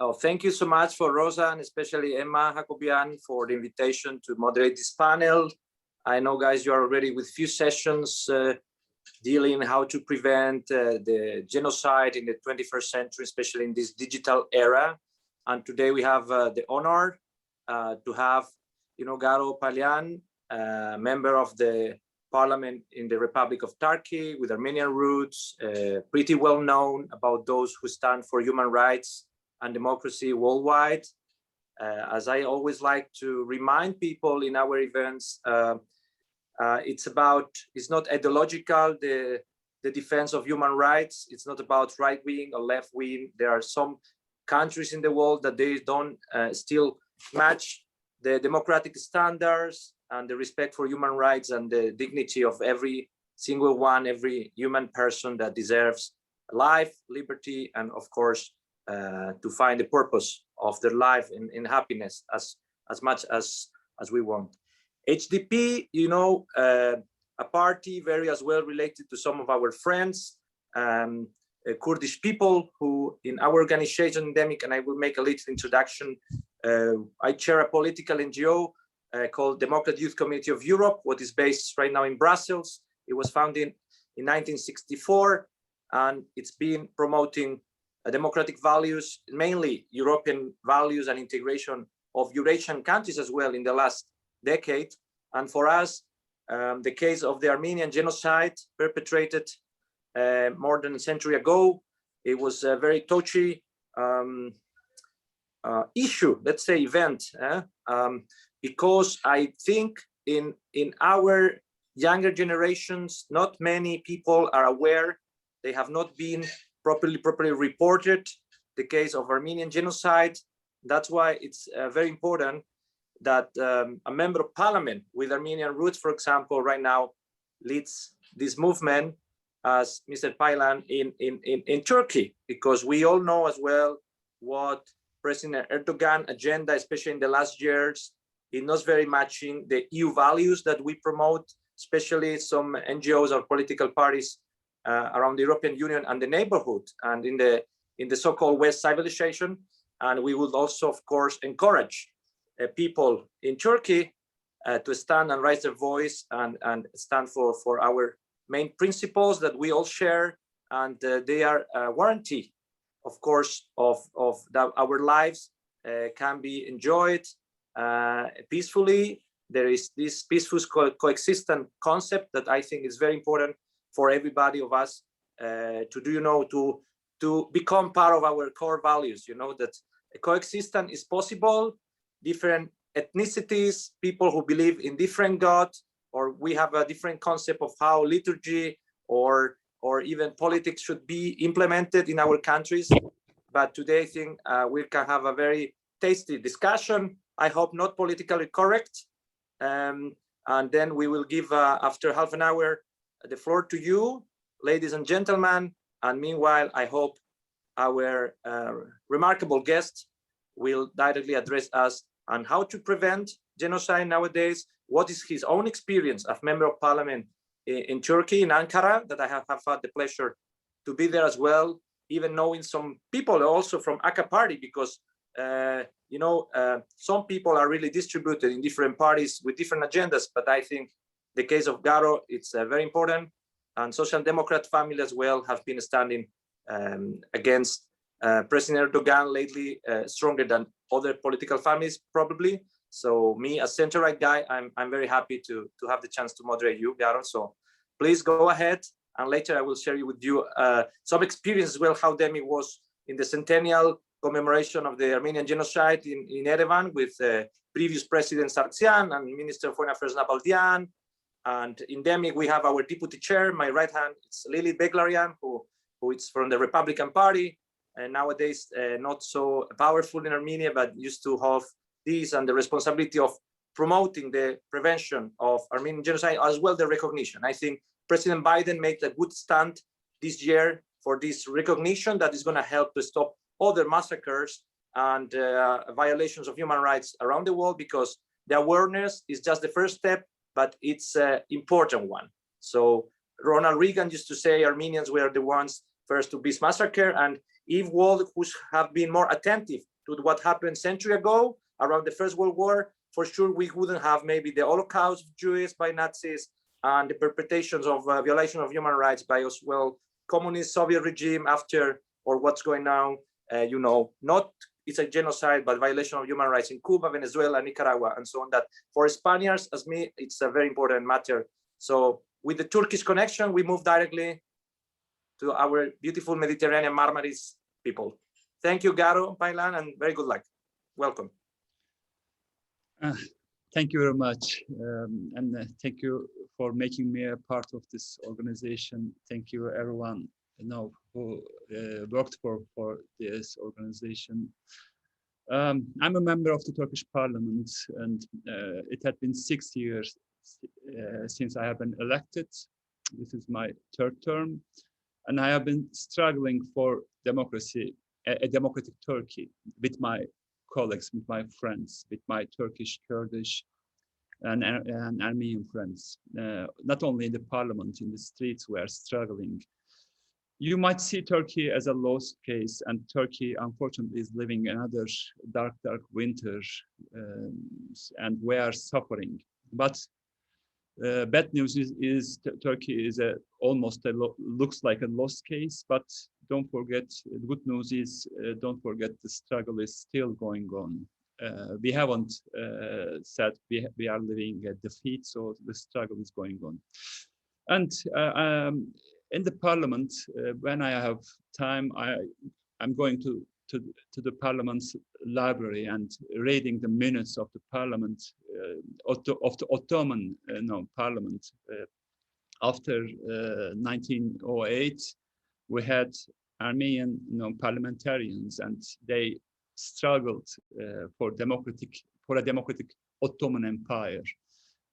Oh, thank you so much for Rosa and especially Emma Jacobian for the invitation to moderate this panel. I know, guys, you are already with few sessions dealing how to prevent the genocide in the 21st century, especially in this digital era. And today we have the honor to have, Garo Paylan, member of the parliament in the Republic of Turkey with Armenian roots, pretty well known about those who stand for human rights and democracy worldwide. As I always like to remind people in our events, it's not ideological, the defense of human rights. It's not about right wing or left wing. There are some countries in the world that they don't still match the democratic standards and the respect for human rights and the dignity of every single one, every human person that deserves life, liberty, and of course, to find the purpose of their life in happiness as much as we want. HDP, a party very as well related to some of our friends, Kurdish people who in our organization, Endemic, and I will make a little introduction. I chair a political NGO called Democratic Youth Community of Europe, what is based right now in Brussels. It was founded in 1964, and it's been promoting democratic values, mainly European values and integration of Eurasian countries as well in the last decade. And for us, the case of the Armenian genocide perpetrated more than a century ago, it was a very touchy issue, let's say event, because I think in our younger generations, not many people are aware. They have not been properly reported the case of Armenian genocide. That's why it's very important that a member of parliament with Armenian roots, for example, right now leads this movement as Mr. Paylan in Turkey, because we all know as well what President Erdogan agenda, especially in the last years, is not very matching the EU values that we promote, especially some NGOs or political parties around the European Union and the neighborhood and in the so-called West civilization. And we would also, of course, encourage people in Turkey to stand and raise their voice and stand for our main principles that we all share, and they are a warranty, of course, of that our lives can be enjoyed peacefully. There is this peaceful coexistence concept that I think is very important for everybody of us to become part of our core values. That coexistence is possible. Different ethnicities, people who believe in different gods, or we have a different concept of how liturgy or even politics should be implemented in our countries. But today I think we can have a very tasty discussion. I hope not politically correct. And then we will give, after half an hour, the floor to you, ladies and gentlemen. And meanwhile, I hope our remarkable guest will directly address us on how to prevent genocide nowadays. What is his own experience as member of parliament in Turkey, in Ankara, that I have had the pleasure to be there as well, even knowing some people also from AK party, because some people are really distributed in different parties with different agendas. But I think the case of Garo, it's very important. And Social Democrat family as well have been standing against President Erdogan lately, stronger than other political families probably. So me, as center-right guy, I'm very happy to have the chance to moderate you, Garo. So please go ahead, and later I will share with you some experience as well, how Demi was in the centennial commemoration of the Armenian genocide in Yerevan with previous President Sargsyan and Minister of Foreign Affairs Nabaldian. And in Demi, we have our deputy chair, my right hand, it's Lili Beglarian, who is from the Republican Party, and nowadays not so powerful in Armenia, but used to have this and the responsibility of promoting the prevention of Armenian genocide, as well the recognition. I think President Biden made a good stand this year for this recognition that is going to help to stop other massacres and violations of human rights around the world, because the awareness is just the first step, but it's an important one. So Ronald Reagan used to say Armenians were the ones first to be massacred, and if world who have been more attentive to what happened a century ago around the First World War, for sure we wouldn't have maybe the Holocaust of Jews by Nazis and the perpetrations of violation of human rights by as well communist Soviet regime after, or what's going on, you know, not it's a genocide, but violation of human rights in Cuba, Venezuela, Nicaragua, and so on. That for Spaniards, as me, it's a very important matter. So with the Turkish connection, we move directly to our beautiful Mediterranean Marmaris people. Thank you, Garo Paylan, and very good luck. Welcome. Thank you very much. And thank you for making me a part of this organization. Thank you, everyone who worked for this organization. I'm a member of the Turkish Parliament, and it had been 6 years since I have been elected. This is my third term, and I have been struggling for democracy, a democratic Turkey, with my colleagues, with my friends, with my Turkish, Kurdish, and Armenian friends. Not only in the parliament, in the streets, we are struggling. You might see Turkey as a lost case, and Turkey, unfortunately, is living another dark winter, and we are suffering. But bad news is Turkey is looks like a lost case. But don't forget, the good news is don't forget the struggle is still going on. We haven't said we are living a defeat, so the struggle is going on. And in the parliament, when I have time, I'm going to the parliament's library and reading the minutes of the parliament, of the Ottoman parliament. After 1908, we had Armenian parliamentarians, and they struggled for a democratic Ottoman Empire.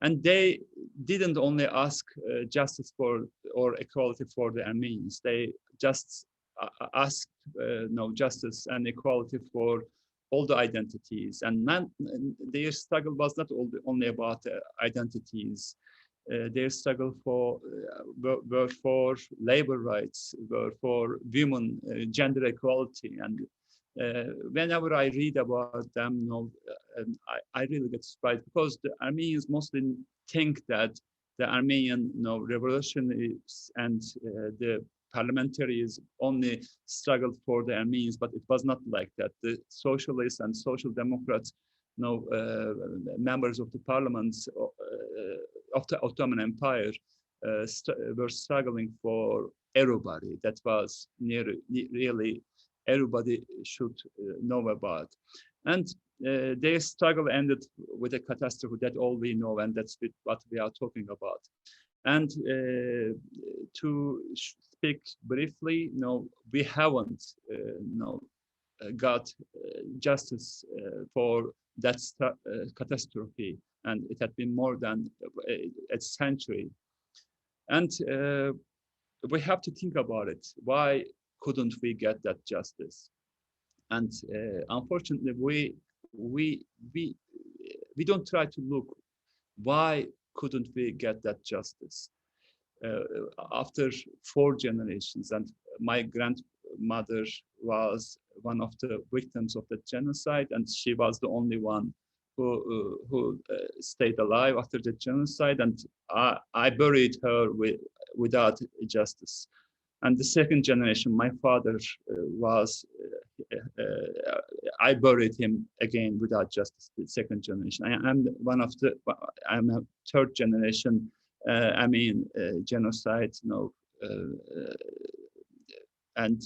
And they didn't only ask justice or equality for the Armenians. They just asked justice and equality for all the identities. And their struggle was not only about identities. Their struggle were for labor rights, were for women, gender equality. And whenever I read about them, I really get surprised, because the Armenians mostly think that the Armenian revolutionaries and the parliamentarians only struggled for the Armenians, but it was not like that. The socialists and social democrats, members of the parliaments of the Ottoman Empire, were struggling for everybody. That was really everybody should know about. And their struggle ended with a catastrophe that all we know, and that's what we are talking about. And to speak briefly, we haven't got justice for that catastrophe, and it had been more than a century. And we have to think about it. Why couldn't we get that justice? And unfortunately, we don't try to look why couldn't we get that justice. After 4 generations, and my grandmother was one of the victims of the genocide, and she was the only one who stayed alive after the genocide, and I buried her without justice. And the second generation, my father I buried him again without justice. The second generation. I'm a third generation. Genocide. And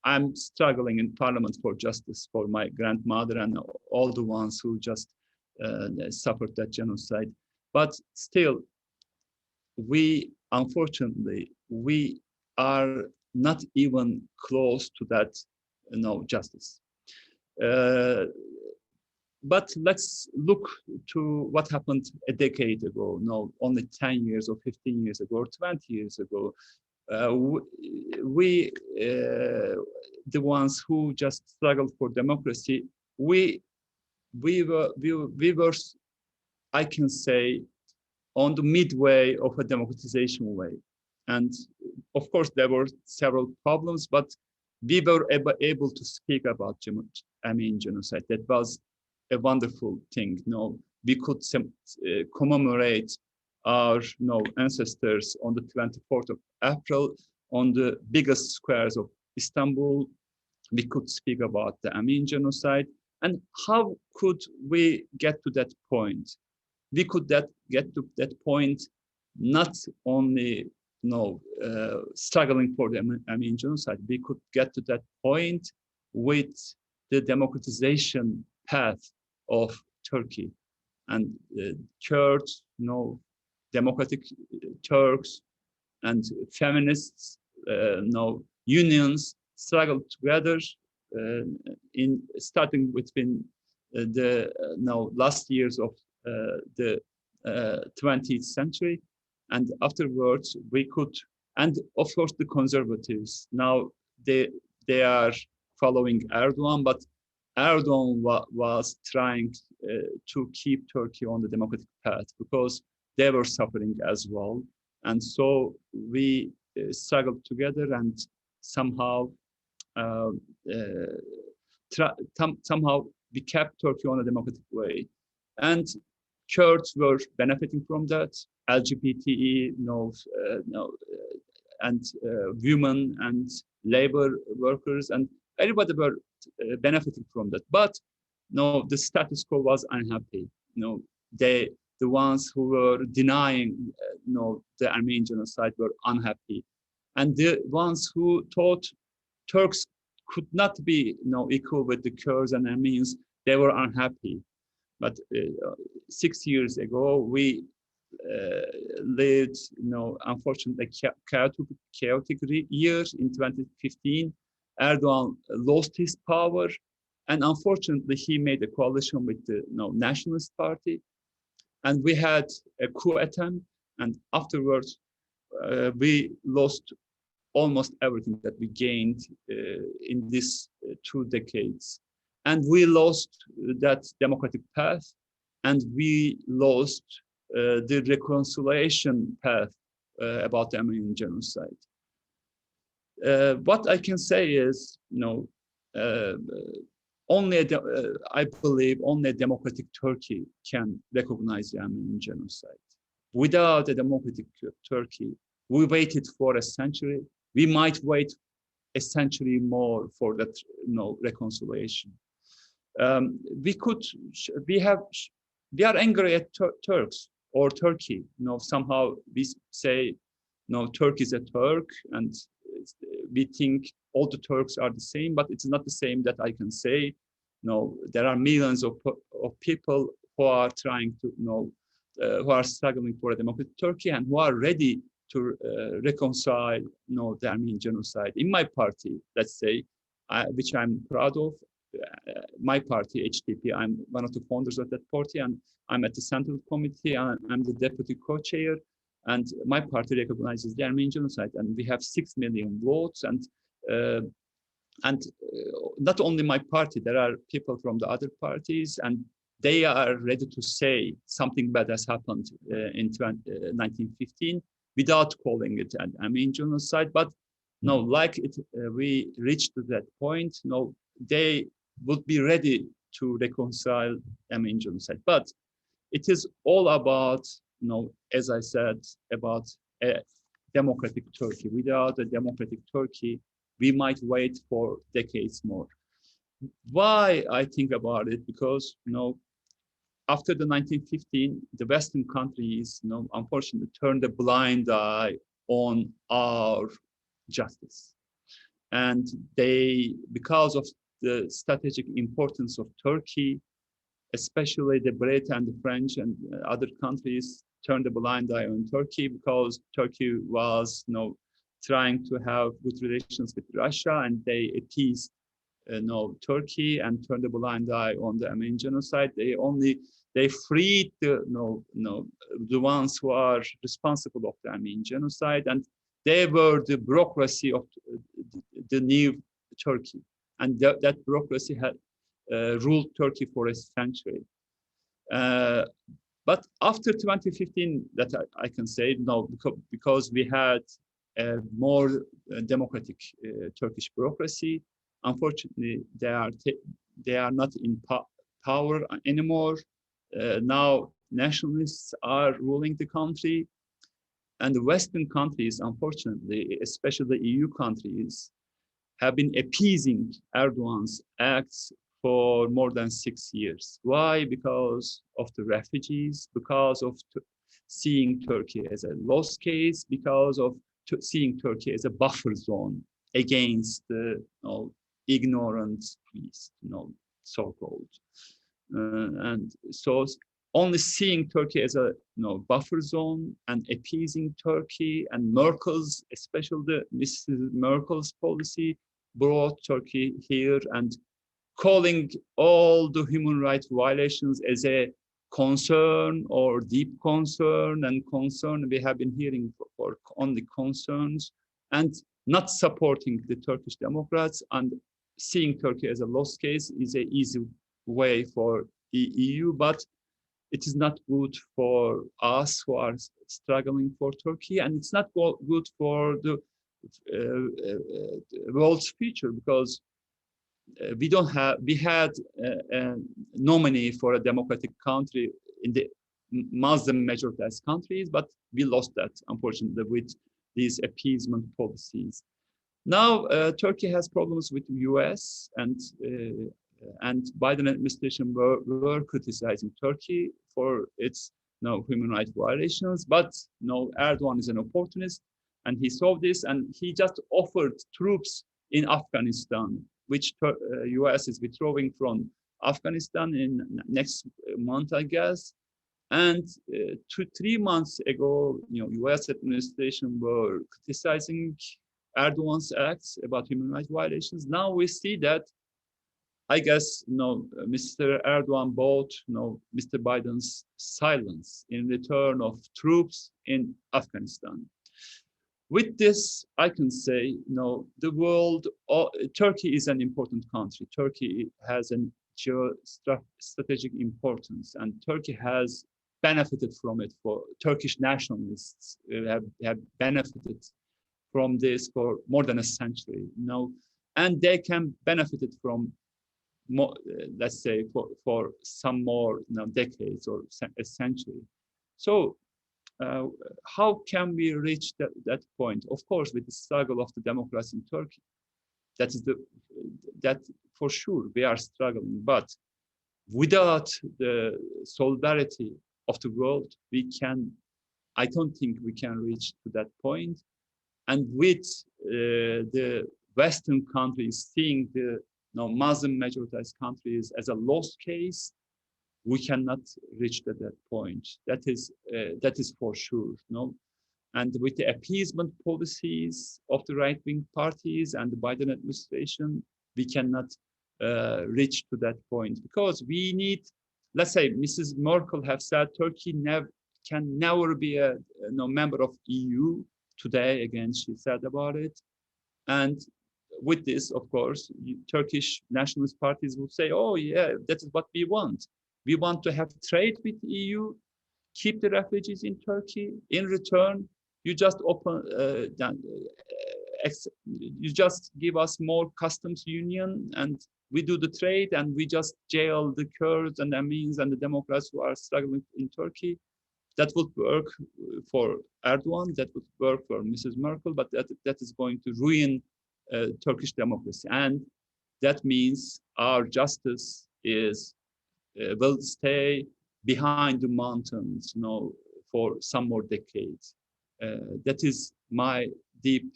I'm struggling in parliament for justice for my grandmother and all the ones who just suffered that genocide. But still, unfortunately, we are not even close to that, justice. But let's look to what happened a decade ago, only 10 years or 15 years ago or 20 years ago. We, the ones who just struggled for democracy, we were, I can say, on the midway of a democratization way. And of course, there were several problems, but we were able to speak about Armenian genocide. That was a wonderful thing. We could commemorate our ancestors on the 24th of April on the biggest squares of Istanbul. We could speak about the Armenian genocide. And how could we get to that point? We could get to that point not only struggling for the Armenian genocide. We could get to that point with the democratization path of Turkey, and Kurds, democratic Turks, and feminists, unions struggled together in starting between the last years of the 20th century, and afterwards we could, and of course the conservatives now they are following Erdogan, but Erdogan was trying to keep Turkey on the democratic path because they were suffering as well, and so we struggled together and somehow we kept Turkey on a democratic way, and Kurds were benefiting from that. LGBTE, and women and labor workers and everybody were benefiting from that. But the status quo was unhappy. The ones who were denying, the Armenian genocide were unhappy, and the ones who thought Turks could not be, equal with the Kurds and Armenians, they were unhappy. But 6 years ago, we lived, unfortunately, chaotic years. In 2015, Erdogan lost his power, and unfortunately, he made a coalition with the Nationalist Party, and we had a coup attempt, and afterwards, we lost almost everything that we gained in these 2 decades. And we lost that democratic path, and we lost the reconciliation path about the Armenian genocide. What I can say is, I believe only a democratic Turkey can recognize the Armenian genocide. Without a democratic Turkey, we waited for a century. We might wait a century more for that, reconciliation. We are angry at Turks or Turkey. Somehow we say, Turkey is a Turk, and we think all the Turks are the same, but it's not the same that I can say. There are millions of people who are trying to, who are struggling for a democratic Turkey and who are ready to reconcile, the Armenian genocide. In my party, let's say, which I'm proud of, my party, HDP, I'm one of the founders of that party, and I'm at the Central Committee, and I'm the deputy co-chair, and my party recognizes the Armenian genocide, and we have 6 million votes, and not only my party, there are people from the other parties, and they are ready to say something bad has happened in 1915 without calling it an Armenian genocide. But we reached to that point, they would be ready to reconcile Armenian genocide. But it is all about, as I said, about a democratic Turkey. Without a democratic Turkey, we might wait for decades more. Why I think about it? Because, after the 1915, the Western countries, unfortunately, turned a blind eye on our justice. And because of the strategic importance of Turkey, especially the British and the French and other countries turned a blind eye on Turkey, because Turkey was, trying to have good relations with Russia, and they appeased, Turkey and turned a blind eye on the Armenian genocide. They freed the ones who are responsible of the Armenian genocide, and they were the bureaucracy of the new Turkey, and that bureaucracy had ruled Turkey for a century. But after 2015, that I can say, because we had a more democratic Turkish bureaucracy. Unfortunately, they are not in power anymore. Now nationalists are ruling the country, and the Western countries, unfortunately, especially the EU countries, have been appeasing Erdogan's acts for more than 6 years. Why? Because of the refugees, because of seeing Turkey as a lost case, because of seeing Turkey as a buffer zone against the ignorant East, so-called. And so only seeing Turkey as a buffer zone and appeasing Turkey, and Merkel's, especially Mrs. Merkel's policy, brought Turkey here, and calling all the human rights violations as a concern or deep concern, and concern we have been hearing for only concerns, and not supporting the Turkish Democrats, and seeing Turkey as a lost case is an easy way for the EU, but it is not good for us who are struggling for Turkey, and it's not good for the world's future, because we had a nominee for a democratic country in the Muslim majoritized countries, but we lost that, unfortunately, with these appeasement policies. Now Turkey has problems with the US, and Biden administration were criticizing Turkey for its human rights violations, but Erdogan is an opportunist, and he saw this, and he just offered troops in Afghanistan, which US is withdrawing from Afghanistan in next month, I guess. And 3 months ago, US administration were criticizing Erdogan's acts about human rights violations. Now we see that, I guess, Mr. Erdogan bought, Mr. Biden's silence in return of troops in Afghanistan. With this, I can say, the world, Turkey is an important country. Turkey has a geostrategic importance, and Turkey has benefited from it. For Turkish nationalists have benefited from this for more than a century, and they can benefit it from more, let's say, for some more decades or a century. So how can we reach that point? Of course, with the struggle of the democracy in Turkey. That for sure we are struggling, but without the solidarity of the world, I don't think we can reach to that point. And with the Western countries seeing the Muslim majoritized countries as a lost case, we cannot reach to that point. That is for sure. And with the appeasement policies of the right-wing parties and the Biden administration, we cannot reach to that point, because we need, let's say, Mrs. Merkel have said Turkey can never be a member of EU. Today, again, she said about it. And with this, of course, Turkish nationalist parties will say, oh yeah, that is what we want. We want to have trade with EU, keep the refugees in Turkey. In return, you just you just give us more customs union, and we do the trade, and we just jail the Kurds and Armenians and the Democrats who are struggling in Turkey. That would work for Erdogan, that would work for Mrs. Merkel, but that is going to ruin Turkish democracy. And that means our justice will stay behind the mountains, for some more decades. That is my deep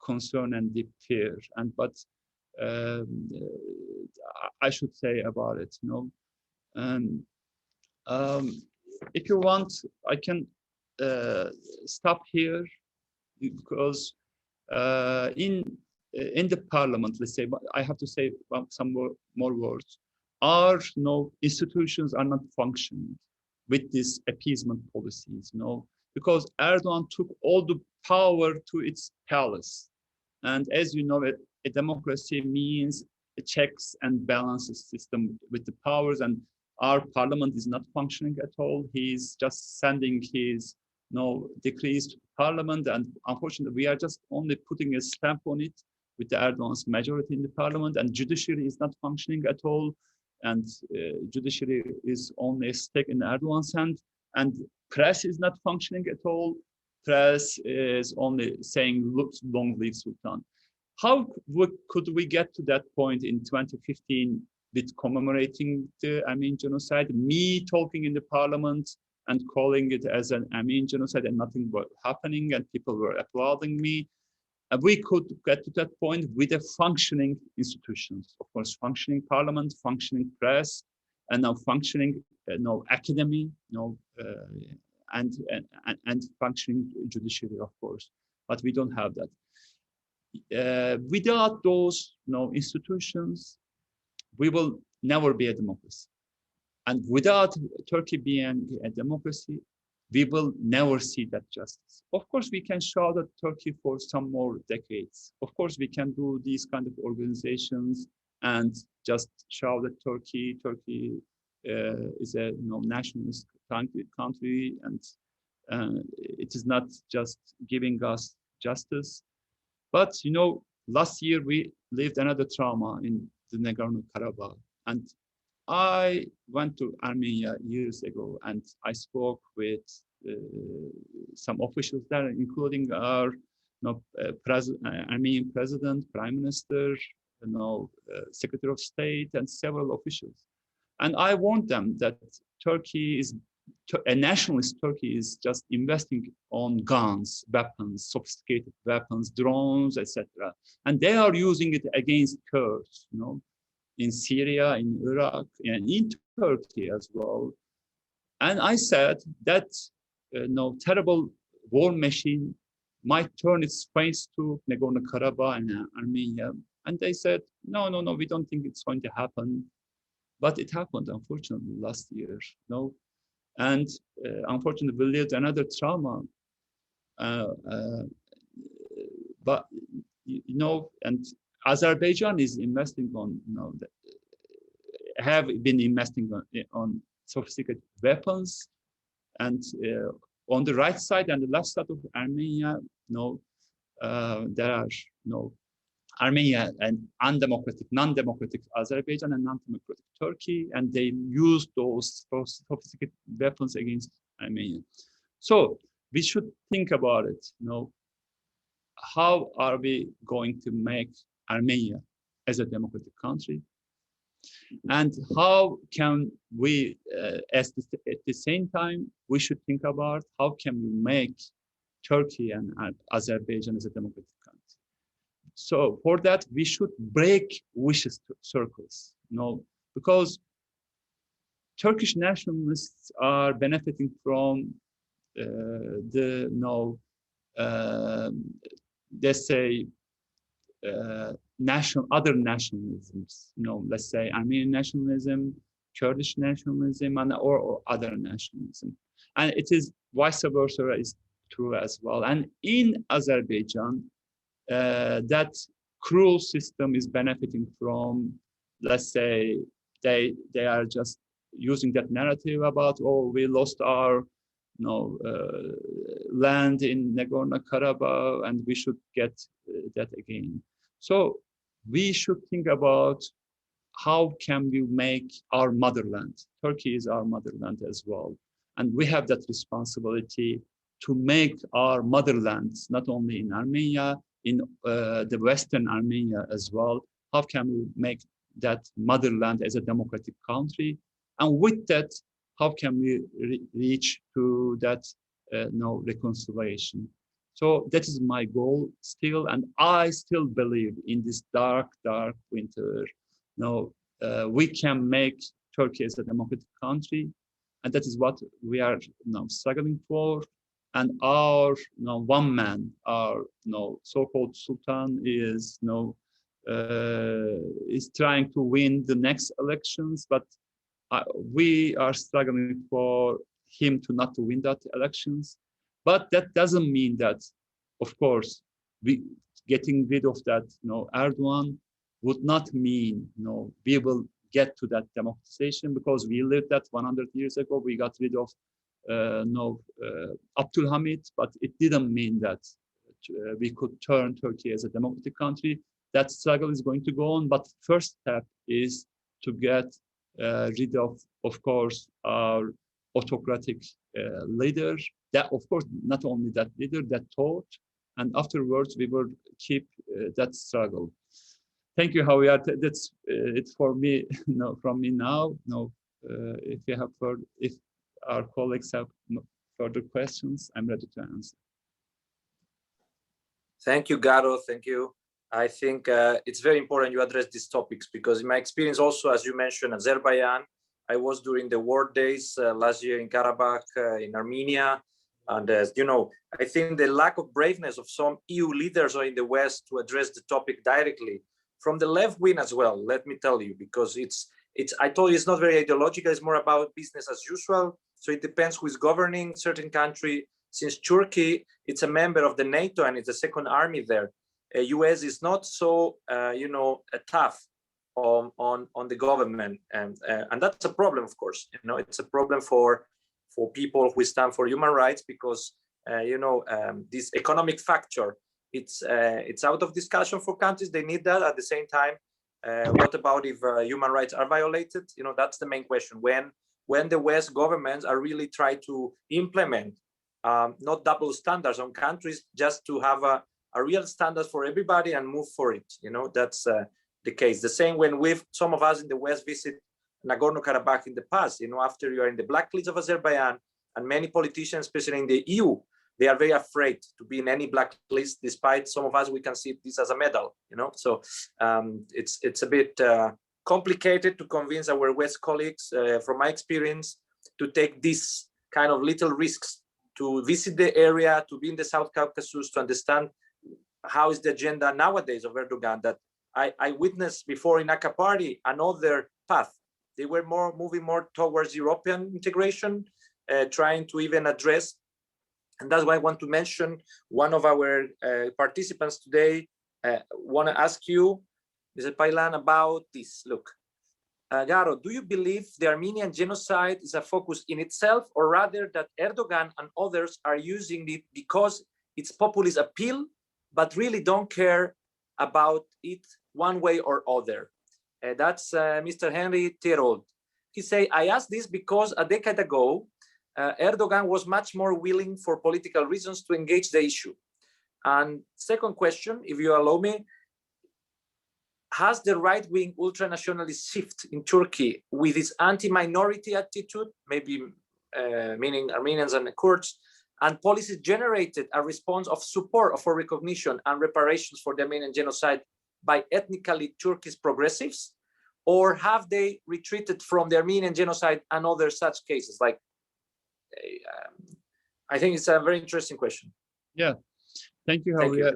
concern and deep fear. But I should say about it, if you want, I can stop here, because in the parliament, let's say, but I have to say some more words. Our institutions are not functioning with these appeasement policies, because Erdogan took all the power to its palace. And as you know, a democracy means a checks and balances system with the powers, and our parliament is not functioning at all. He's just sending his decreased parliament, and unfortunately we are just only putting a stamp on it with the Erdogan's majority in the parliament, and judiciary is not functioning at all, and judiciary is only a stake in Erdogan's hand, and press is not functioning at all. Press is only saying, "Look, long live Sultan." How could we get to that point in 2015 with commemorating the Armenian genocide, me talking in the parliament and calling it as an Armenian genocide, and nothing was happening, and people were applauding me? And we could get to that point with a functioning institutions, of course, functioning parliament, functioning press, and now functioning academy, and functioning judiciary, of course. But we don't have that. Without those institutions, we will never be a democracy. And without Turkey being a democracy, we will never see that justice. Of course, we can shout at Turkey for some more decades. Of course, we can do these kind of organizations and just shout at Turkey. Turkey is a nationalist country, and it is not just giving us justice. But last year we lived another trauma in the Nagorno-Karabakh, and I went to Armenia years ago, and I spoke with some officials there, including our Armenian president, prime minister, secretary of state, and several officials. And I warned them that a nationalist Turkey is just investing on guns, weapons, sophisticated weapons, drones, etc. And they are using it against Kurds, in Syria, in Iraq, and in Turkey as well. And I said that terrible war machine might turn its face to Nagorno-Karabakh and Armenia. And they said, no, we don't think it's going to happen. But it happened, unfortunately, last year. And unfortunately, we lived another trauma. But and Azerbaijan is investing on, have been investing on sophisticated weapons, and on the right side and the left side of Armenia, there are Armenia and non-democratic Azerbaijan and non-democratic Turkey, and they use those sophisticated weapons against Armenia. So we should think about it. How are we going to make Armenia as a democratic country? And how can we, at the same time, we should think about how can we make Turkey and Azerbaijan as a democratic country? So for that, we should break vicious circles, because Turkish nationalists are benefiting from let's say, other nationalisms, let's say Armenian nationalism, Kurdish nationalism, or other nationalism. And it is vice versa is true as well. And in Azerbaijan, that cruel system is benefiting from, let's say, they are just using that narrative about, we lost our land in Nagorno-Karabakh and we should get that again. So we should think about how can we make our motherland. Turkey is our motherland as well. And we have that responsibility to make our motherland, not only in Armenia, in the Western Armenia as well. How can we make that motherland as a democratic country? And with that, how can we reach to that reconciliation? So that is my goal still, and I still believe in this dark winter. We can make Turkey as a democratic country, and that is what we are now struggling for. And our one man, our so-called Sultan, is trying to win the next elections, but we are struggling for him to win that elections. But that doesn't mean that, of course, we getting rid of that Erdogan would not mean we will get to that democratization, because we lived that 100 years ago. We got rid of Abdulhamid, but it didn't mean that we could turn Turkey as a democratic country. That struggle is going to go on, but first step is to get rid of course, our autocratic leader. That, of course, not only that leader that taught, and afterwards we will keep that struggle. Thank you, Javier. That's it for me. From me now. If you have if our colleagues have further questions, I'm ready to answer. Thank you, Garo. Thank you. I think it's very important you address these topics, because in my experience also, as you mentioned, Azerbaijan, I was during the war days last year in Karabakh, in Armenia. And you know, I think the lack of braveness of some EU leaders or in the West to address the topic directly, from the left wing as well, let me tell you, because I told you it's not very ideological, it's more about business as usual. So it depends who is governing certain country. Since Turkey, it's a member of the NATO and it's the second army there. US is not so, tough on the government, and that's a problem, of course. You know, it's a problem for people who stand for human rights, because this economic factor, it's out of discussion for countries. They need that. At the same time, what about if human rights are violated? You know, that's the main question. When the West governments are really trying to implement not double standards on countries, just to have a real standard for everybody and move for it. You know, that's the case. The same when some of us in the West visit Nagorno-Karabakh in the past, you know, after you are in the blacklist of Azerbaijan, and many politicians, especially in the EU, they are very afraid to be in any blacklist, despite some of us, we can see this as a medal, you know. So it's a bit complicated to convince our West colleagues, from my experience, to take these kind of little risks, to visit the area, to be in the South Caucasus, to understand how is the agenda nowadays of Erdogan, that I witnessed before in Aka Party another path. They were moving more towards European integration, trying to even address, and that's why I want to mention one of our participants today. Want to ask you, Mr. Paylan, about this. Look, Garo, do you believe the Armenian genocide is a focus in itself, or rather that Erdogan and others are using it because it's populist appeal, but really don't care about it one way or other? That's Mr. Henry Terold. He say, I ask this because a decade ago, Erdogan was much more willing for political reasons to engage the issue. And second question, if you allow me, has the right-wing ultranationalist shift in Turkey with its anti-minority attitude, maybe meaning Armenians and the Kurds, and policies generated a response of support for recognition and reparations for the Armenian genocide by ethnically Turkish progressives, or have they retreated from the Armenian genocide and other such cases? Like, I think it's a very interesting question. Yeah, thank you, Javier.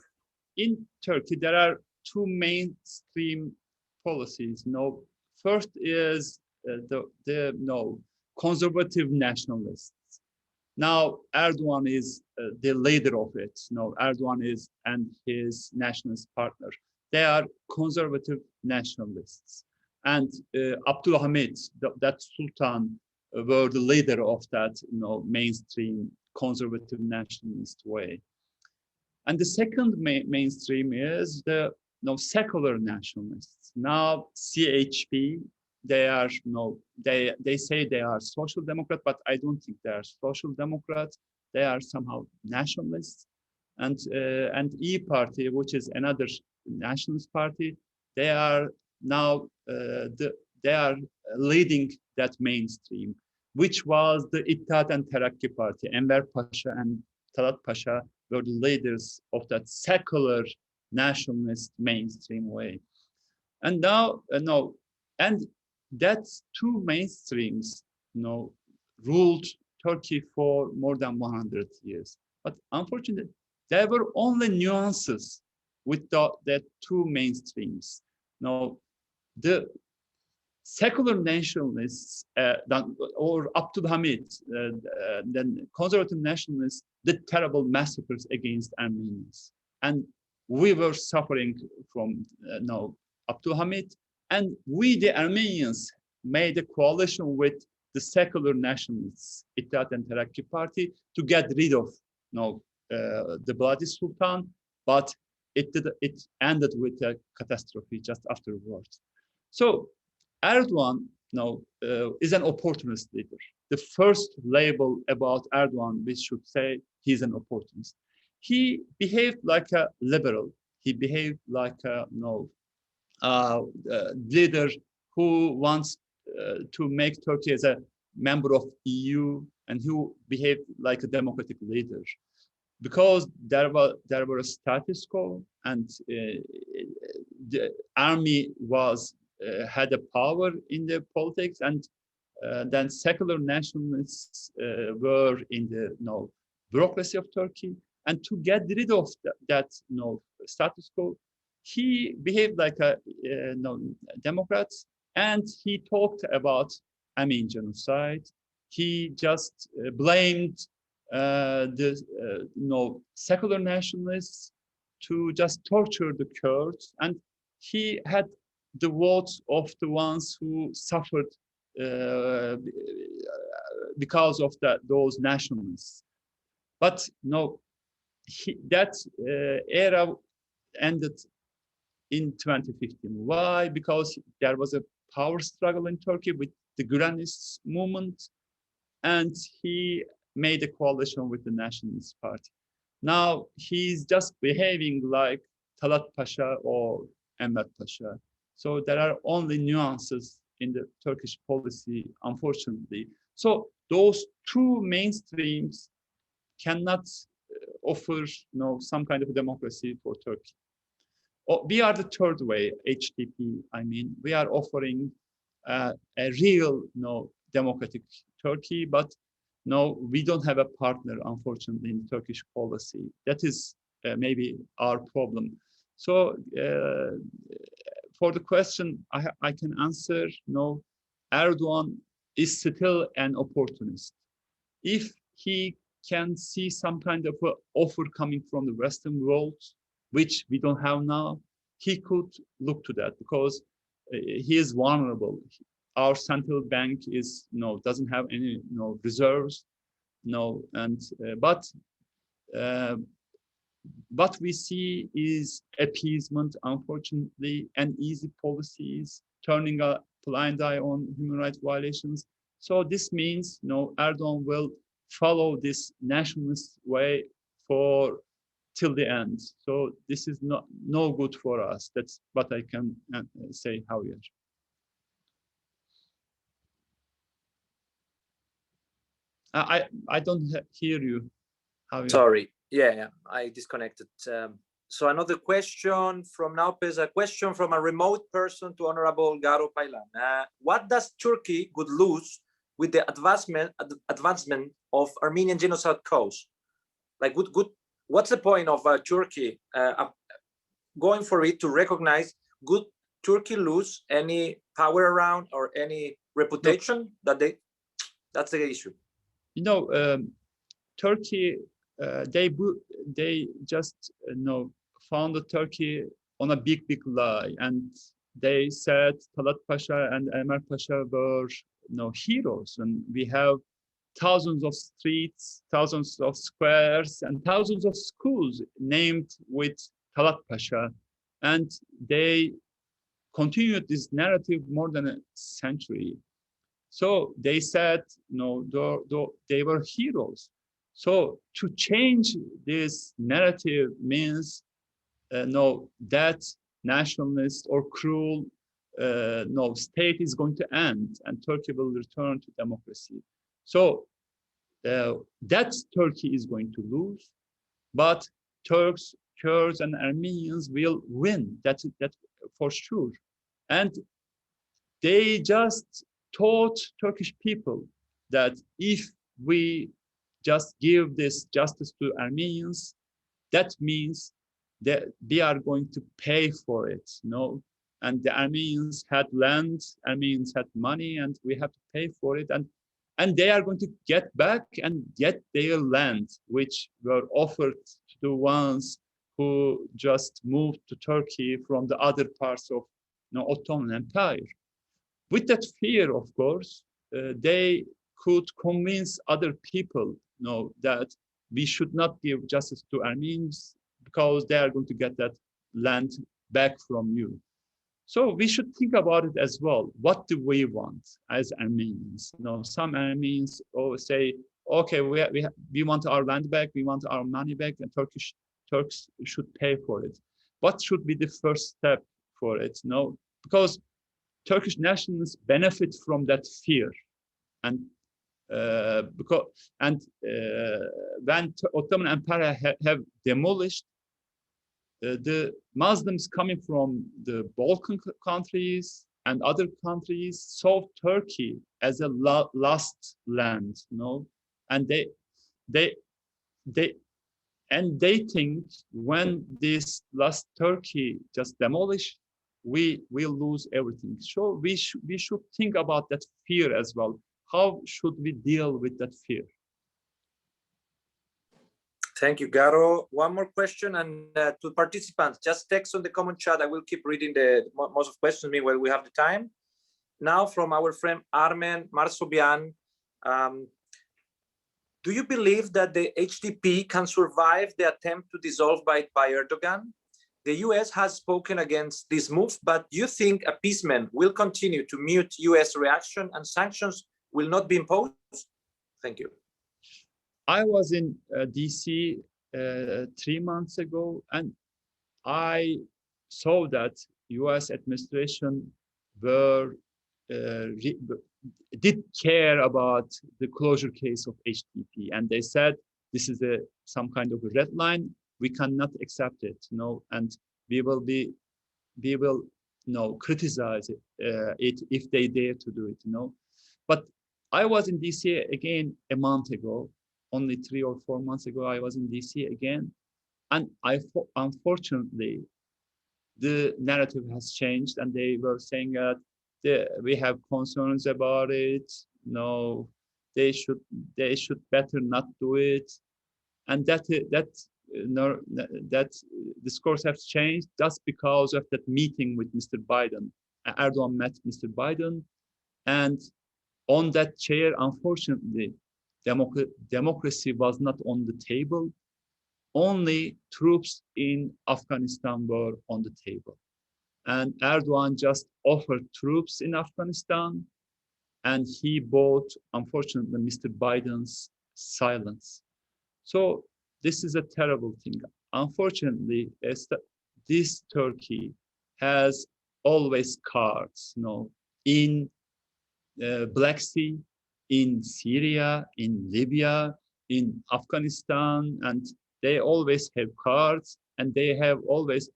In Turkey, there are two mainstream policies. First is the conservative nationalists. Now Erdogan is the leader of it. Erdogan is and his nationalist partner. They are conservative nationalists. And Abdulhamid, that Sultan, were the leader of that mainstream conservative nationalist way. And the second mainstream is the secular nationalists. Now CHP, they are they say they are social democrat, but I don't think they are social democrats. They are somehow nationalists. And E Party, which is another nationalist party, they are now they are leading that mainstream, which was the İttihat and Terakki party. Enver Pasha and Talat Pasha were the leaders of that secular nationalist mainstream way. And now and that two mainstreams ruled Turkey for more than 100 years. But unfortunately, there were only nuances with that two mainstreams. The secular nationalists or Abdulhamid, then conservative nationalists, did terrible massacres against Armenians, and we were suffering from Abdulhamid, and we, the Armenians, made a coalition with the secular nationalists, Ittihat and Terakki Party, to get rid of the bloody Sultan, but it ended with a catastrophe just afterwards. So Erdogan is an opportunist leader. The first label about Erdogan, we should say he's an opportunist. He behaved like a liberal. He behaved like a leader who wants to make Turkey as a member of EU, and who behaved like a democratic leader, because there were a status quo, and the army had a power in the politics, and then secular nationalists were in the bureaucracy of Turkey. And to get rid of that status quo, he behaved like a Democrat, and he talked about Armenian genocide. He just blamed the secular nationalists to just torture the Kurds, and he had the votes of the ones who suffered because of those nationalists. But that era ended in 2015. Why? Because there was a power struggle in Turkey with the Gülenists movement, and he made a coalition with the Nationalist Party. Now he's just behaving like Talat Pasha or Enver Pasha. So there are only nuances in the Turkish policy, unfortunately. So those two mainstreams cannot offer some kind of democracy for Turkey. We are the third way, HDP, I mean. We are offering a real democratic Turkey, but we don't have a partner, unfortunately, in Turkish policy. That is maybe our problem. So for the question, I can answer, Erdogan is still an opportunist. If he can see some kind of offer coming from the Western world, which we don't have now, he could look to that, because he is vulnerable. Our central bank doesn't have any reserves, what we see is appeasement, unfortunately, and easy policies, turning a blind eye on human rights violations. So this means Erdogan will follow this nationalist way till the end. So this is no good for us. That's what I can say, Javier. I don't hear you, Javier. Sorry. Yeah, I disconnected. So another question from Naupes, a question from a remote person to Honorable Garo Paylan. What does Turkey could lose with the advancement of Armenian genocide cause? Like, what's the point of Turkey going for it to recognize? Could Turkey lose any power around or any reputation that's the issue? Turkey, they just founded Turkey on a big lie, and they said Talat Pasha and Enver Pasha were heroes, and we have thousands of streets, thousands of squares, and thousands of schools named with Talat Pasha, and they continued this narrative more than a century. So they said they were heroes. So to change this narrative means that nationalist or cruel state is going to end, and Turkey will return to democracy. So that Turkey is going to lose, but Turks, Kurds, and Armenians will win. That's for sure. And they just taught Turkish people that if we just give this justice to Armenians, that means that they are going to pay for it, and the Armenians had land, Armenians had money, and we have to pay for it, and they are going to get back and get their land, which were offered to the ones who just moved to Turkey from the other parts of Ottoman Empire. With that fear, of course, they could convince other people, that we should not give justice to Armenians because they are going to get that land back from you. So we should think about it as well. What do we want as Armenians? Some Armenians say, okay, we want our land back, we want our money back, and Turks should pay for it. What should be the first step for it? Because Turkish nationalists benefit from that fear, and when Ottoman Empire have demolished the Muslims coming from the Balkan countries and other countries, saw Turkey as a lost land, and they think when this last Turkey just demolished, we will lose everything. So we should think about that fear as well. How should we deal with that fear? Thank you, Garo. One more question, and to participants, just text on the common chat. I will keep reading the most of questions meanwhile we have the time. Now, from our friend Armen Marsobian, do you believe that the HDP can survive the attempt to dissolve by Erdogan? The US has spoken against this move, but do you think appeasement will continue to mute US reaction and sanctions will not be imposed? Thank you. I was in DC 3 months ago, and I saw that US administration did care about the closure case of HDP, and they said this is some kind of a red line. We cannot accept it, and we will criticize it if they dare to do it, But I was in DC again a month ago. Only 3 or 4 months ago, I was in DC again, and unfortunately, the narrative has changed, and they were saying that we have concerns about it. No, they should better not do it, and that discourse has changed just because of that meeting with Mr. Biden. Erdogan met Mr. Biden, and on that chair, unfortunately, democracy was not on the table. Only troops in Afghanistan were on the table. And Erdogan just offered troops in Afghanistan, and he bought, unfortunately, Mr. Biden's silence. So this is a terrible thing. Unfortunately, this Turkey has always cards, in Black Sea, in Syria, in Libya, in Afghanistan, and they always have cards, and they have always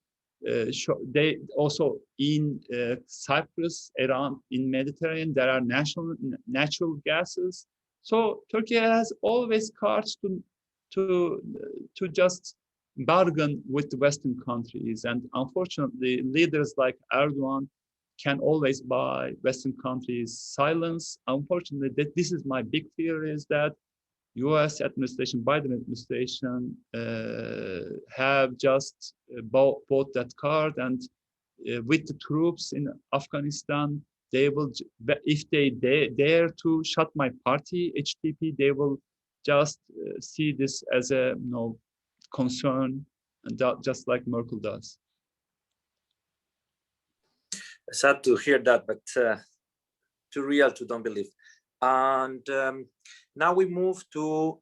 they also in Cyprus, around in Mediterranean, there are natural gases. So Turkey has always cards to just bargain with the Western countries, and unfortunately, leaders like Erdogan can always buy Western countries' silence. Unfortunately, this is my big fear, is that US administration, Biden administration, have just bought that card, and with the troops in Afghanistan, they will, if they dare to shut my party, HDP, they will just see this as a concern, and just like Merkel does. Sad to hear that, but too real to don't believe. And now we move to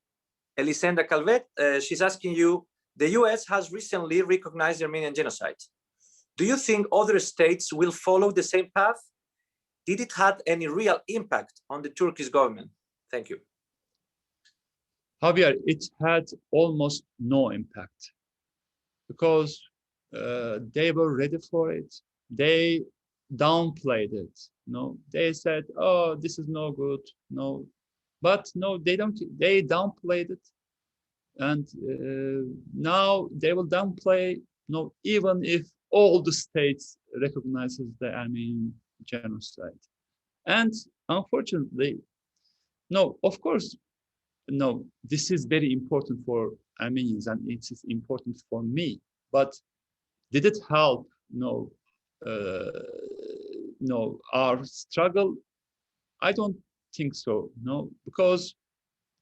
Elisenda Calvet. She's asking you, the US has recently recognized the Armenian genocide. Do you think other states will follow the same path? Did it have any real impact on the Turkish government? Thank you. Javier, it had almost no impact because they were ready for it. They downplayed it. They said, "Oh, this is no good." No, but no, they don't. They downplayed it, and now they will downplay. Even if all the states recognizes the Armenian genocide, and unfortunately, no. Of course, no. This is very important for Armenians, and it is important for me. But did it help? No. Our struggle, I don't think so, no, because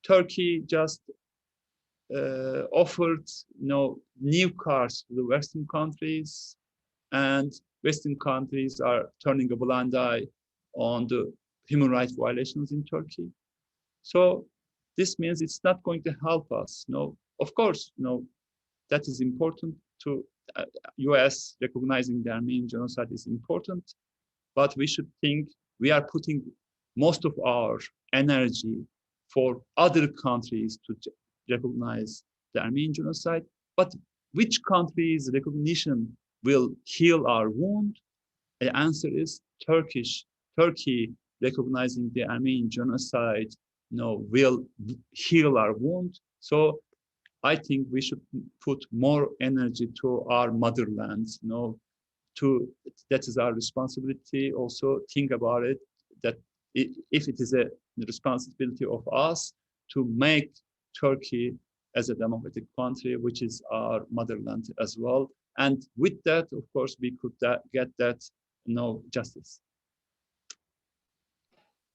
Turkey just offered, new cars to the Western countries, and Western countries are turning a blind eye on the human rights violations in Turkey. So this means it's not going to help us. No, of course, no, that is important to US recognizing the Armenian genocide is important, but we should think we are putting most of our energy for other countries to recognize the Armenian genocide. But which country's recognition will heal our wound? The answer is Turkey recognizing the Armenian genocide, will heal our wound. So I think we should put more energy to our motherland, that is our responsibility. Also think about it, that if it is a responsibility of us to make Turkey as a democratic country, which is our motherland as well. And with that, of course, we could get that, justice.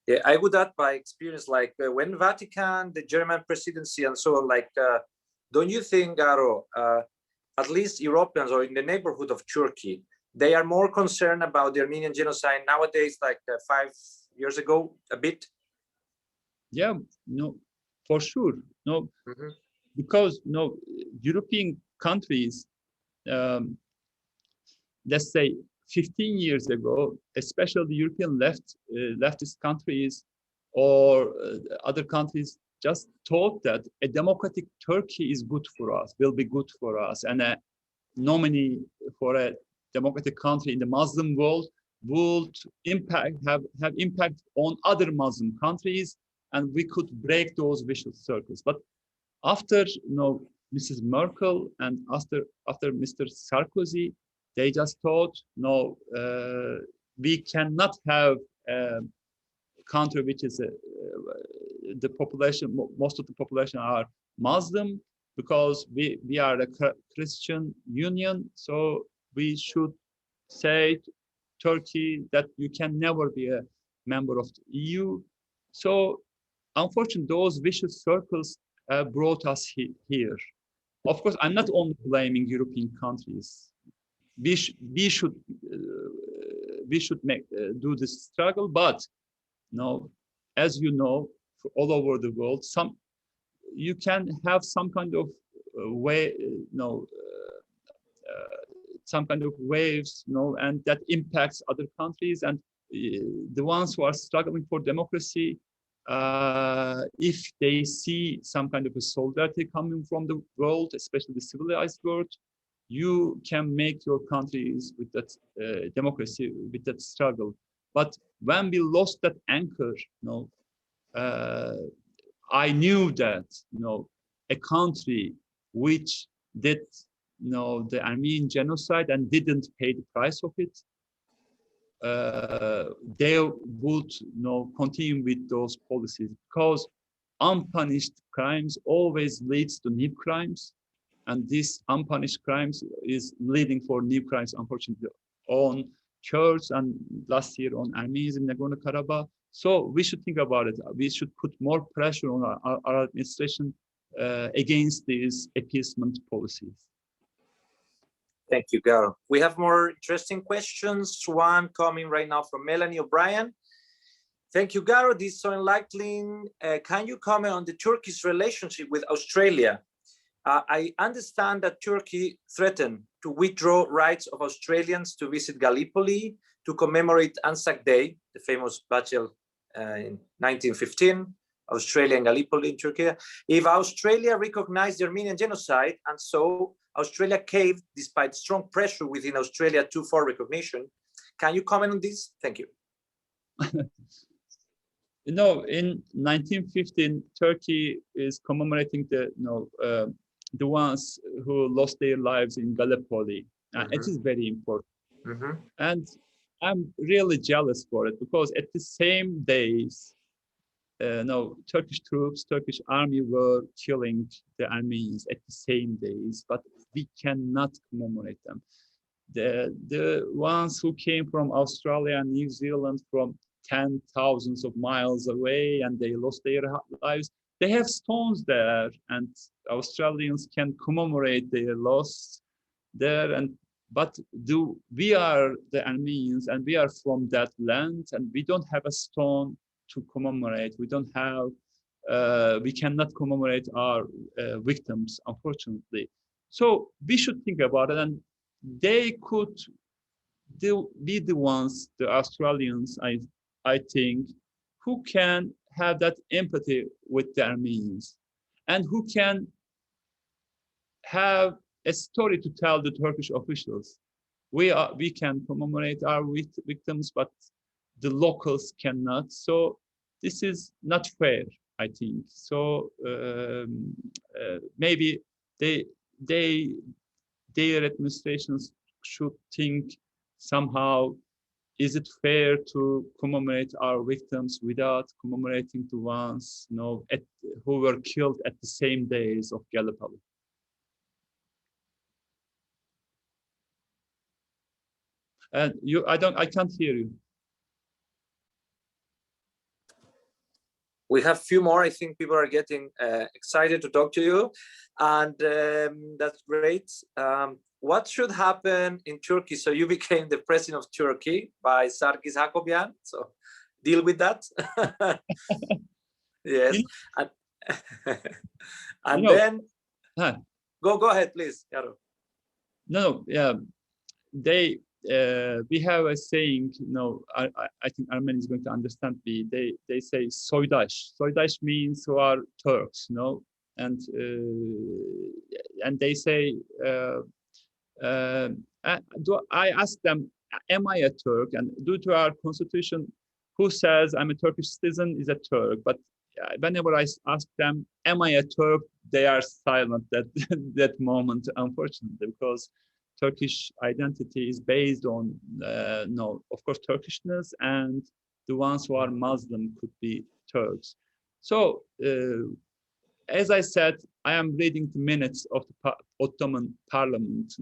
Yeah, I would add by experience, like when Vatican, the German presidency and so on, don't you think, Garo, at least Europeans or in the neighborhood of Turkey, they are more concerned about the Armenian genocide nowadays, 5 years ago, a bit? Yeah, no, for sure. No, because European countries, let's say 15 years ago, especially the European leftist countries or other countries just thought that a democratic Turkey is good for us, will be good for us, and a nominee for a democratic country in the Muslim world would have impact on other Muslim countries, and we could break those vicious circles. But after Mrs. Merkel and after Mr. Sarkozy, they just thought, we cannot have a country which is the population, most of the population are Muslim, because we are a Christian union. So we should say to Turkey that you can never be a member of the EU. So unfortunately, those vicious circles brought us here. Of course, I'm not only blaming European countries. We should do this struggle, but as you know, all over the world, you can have some kind of way, some kind of waves, and that impacts other countries, and the ones who are struggling for democracy, if they see some kind of a solidarity coming from the world, especially the civilized world, you can make your countries with that democracy, with that struggle. But when we lost that anchor, I knew that a country which did the Armenian genocide and didn't pay the price of it, they would continue with those policies, because unpunished crimes always leads to new crimes, and this unpunished crimes is leading for new crimes, unfortunately, on Kurds and last year on Armenians in Nagorno-Karabakh. So we should think about it. We should put more pressure on our administration against these appeasement policies. Thank you, Garo. We have more interesting questions. One coming right now from Melanie O'Brien. Thank you, Garo. This is so enlightening. Can you comment on the Turkish relationship with Australia? I understand that Turkey threatened to withdraw rights of Australians to visit Gallipoli to commemorate Anzac Day, the famous battle in 1915, Australia and Gallipoli in Turkey. If Australia recognized the Armenian genocide, and so Australia caved despite strong pressure within Australia for recognition, can you comment on this? Thank you. In 1915, Turkey is commemorating the ones who lost their lives in Gallipoli. It is very important. And I'm really jealous for it, because at the same days, Turkish troops, Turkish army were killing the Armenians at the same days, but we cannot commemorate them. The ones who came from Australia and New Zealand, from 10,000s of miles away and they lost their lives. They have stones there, and Australians can commemorate their loss there. But we are the Armenians, and we are from that land, and we don't have a stone to commemorate. We don't have. We cannot commemorate our victims, unfortunately. So we should think about it, and they could be the ones, the Australians, I think, who can have that empathy with the Armenians, and who can have a story to tell the Turkish officials. We can commemorate our victims, but the locals cannot. So this is not fair, I think. So maybe their administrations should think somehow, is it fair to commemorate our victims without commemorating the ones, who were killed at the same days of Gallipoli? And I can't hear you. We have a few more. I think people are getting excited to talk to you, and that's great. What should happen in Turkey? So you became the president of Turkey by Sarkis Hakobian. So deal with that. Yes, and then go ahead, please, Garo. No, yeah, we have a saying. I think Armenia is going to understand me. They say soydaş. Soydaş means who are Turks, and they say. I asked them, am I a Turk? And due to our constitution, who says I'm a Turkish citizen is a Turk. But whenever I ask them, am I a Turk? They are silent at that moment, unfortunately, because Turkish identity is based on, of course, Turkishness, and the ones who are Muslim could be Turks. So, as I said, I am reading the minutes of the Ottoman Parliament.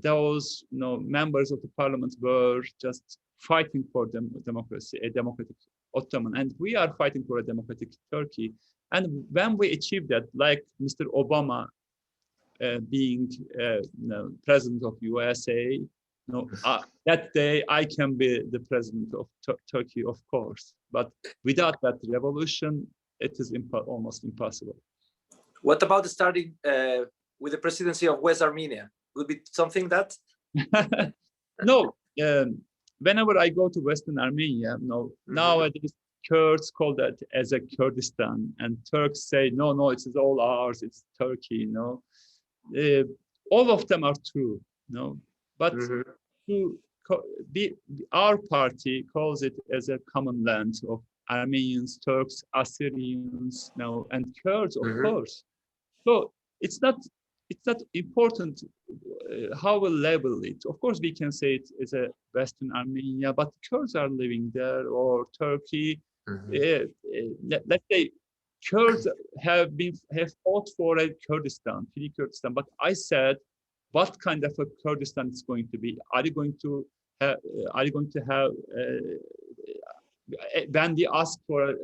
Those members of the Parliament were just fighting for democracy, a democratic Ottoman, and we are fighting for a democratic Turkey. And when we achieve that, like Mr. Obama being president of USA, that day I can be the president of Turkey, of course. But without that revolution, it is almost impossible. What about starting with the presidency of West Armenia? Would be something that? No. Whenever I go to Western Armenia, nowadays Kurds call that as a Kurdistan, and Turks say, no, it is all ours, it's Turkey, all of them are true, but our party calls it as a common land of Armenians, Turks, Assyrians, and Kurds, of course. So it's not important how we label it. Of course, we can say it is a Western Armenia, but Kurds are living there, or Turkey. Let's say Kurds have fought for a Kurdistan, free Kurdistan. But I said, what kind of a Kurdistan is going to be? Are you going to have? When we asked for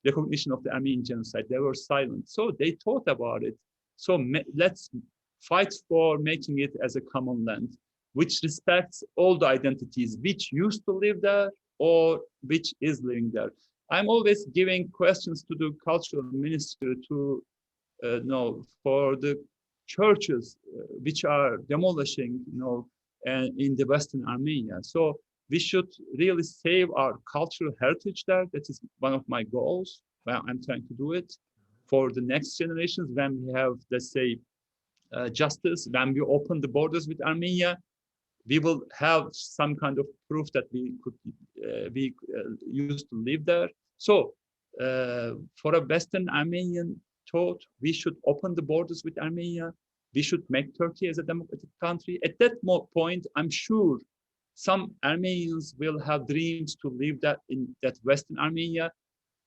recognition of the Armenian genocide, they were silent. So they thought about it. So let's fight for making it as a common land, which respects all the identities which used to live there or which is living there. I'm always giving questions to the cultural ministry to for the churches which are demolishing, in the Western Armenia. So we should really save our cultural heritage there. That is one of my goals. Well, I'm trying to do it for the next generations. When we have, let's say, justice, when we open the borders with Armenia, we will have some kind of proof that we used to live there. So for a Western Armenian thought, we should open the borders with Armenia. We should make Turkey as a democratic country. At that point, I'm sure some Armenians will have dreams to live in that Western Armenia.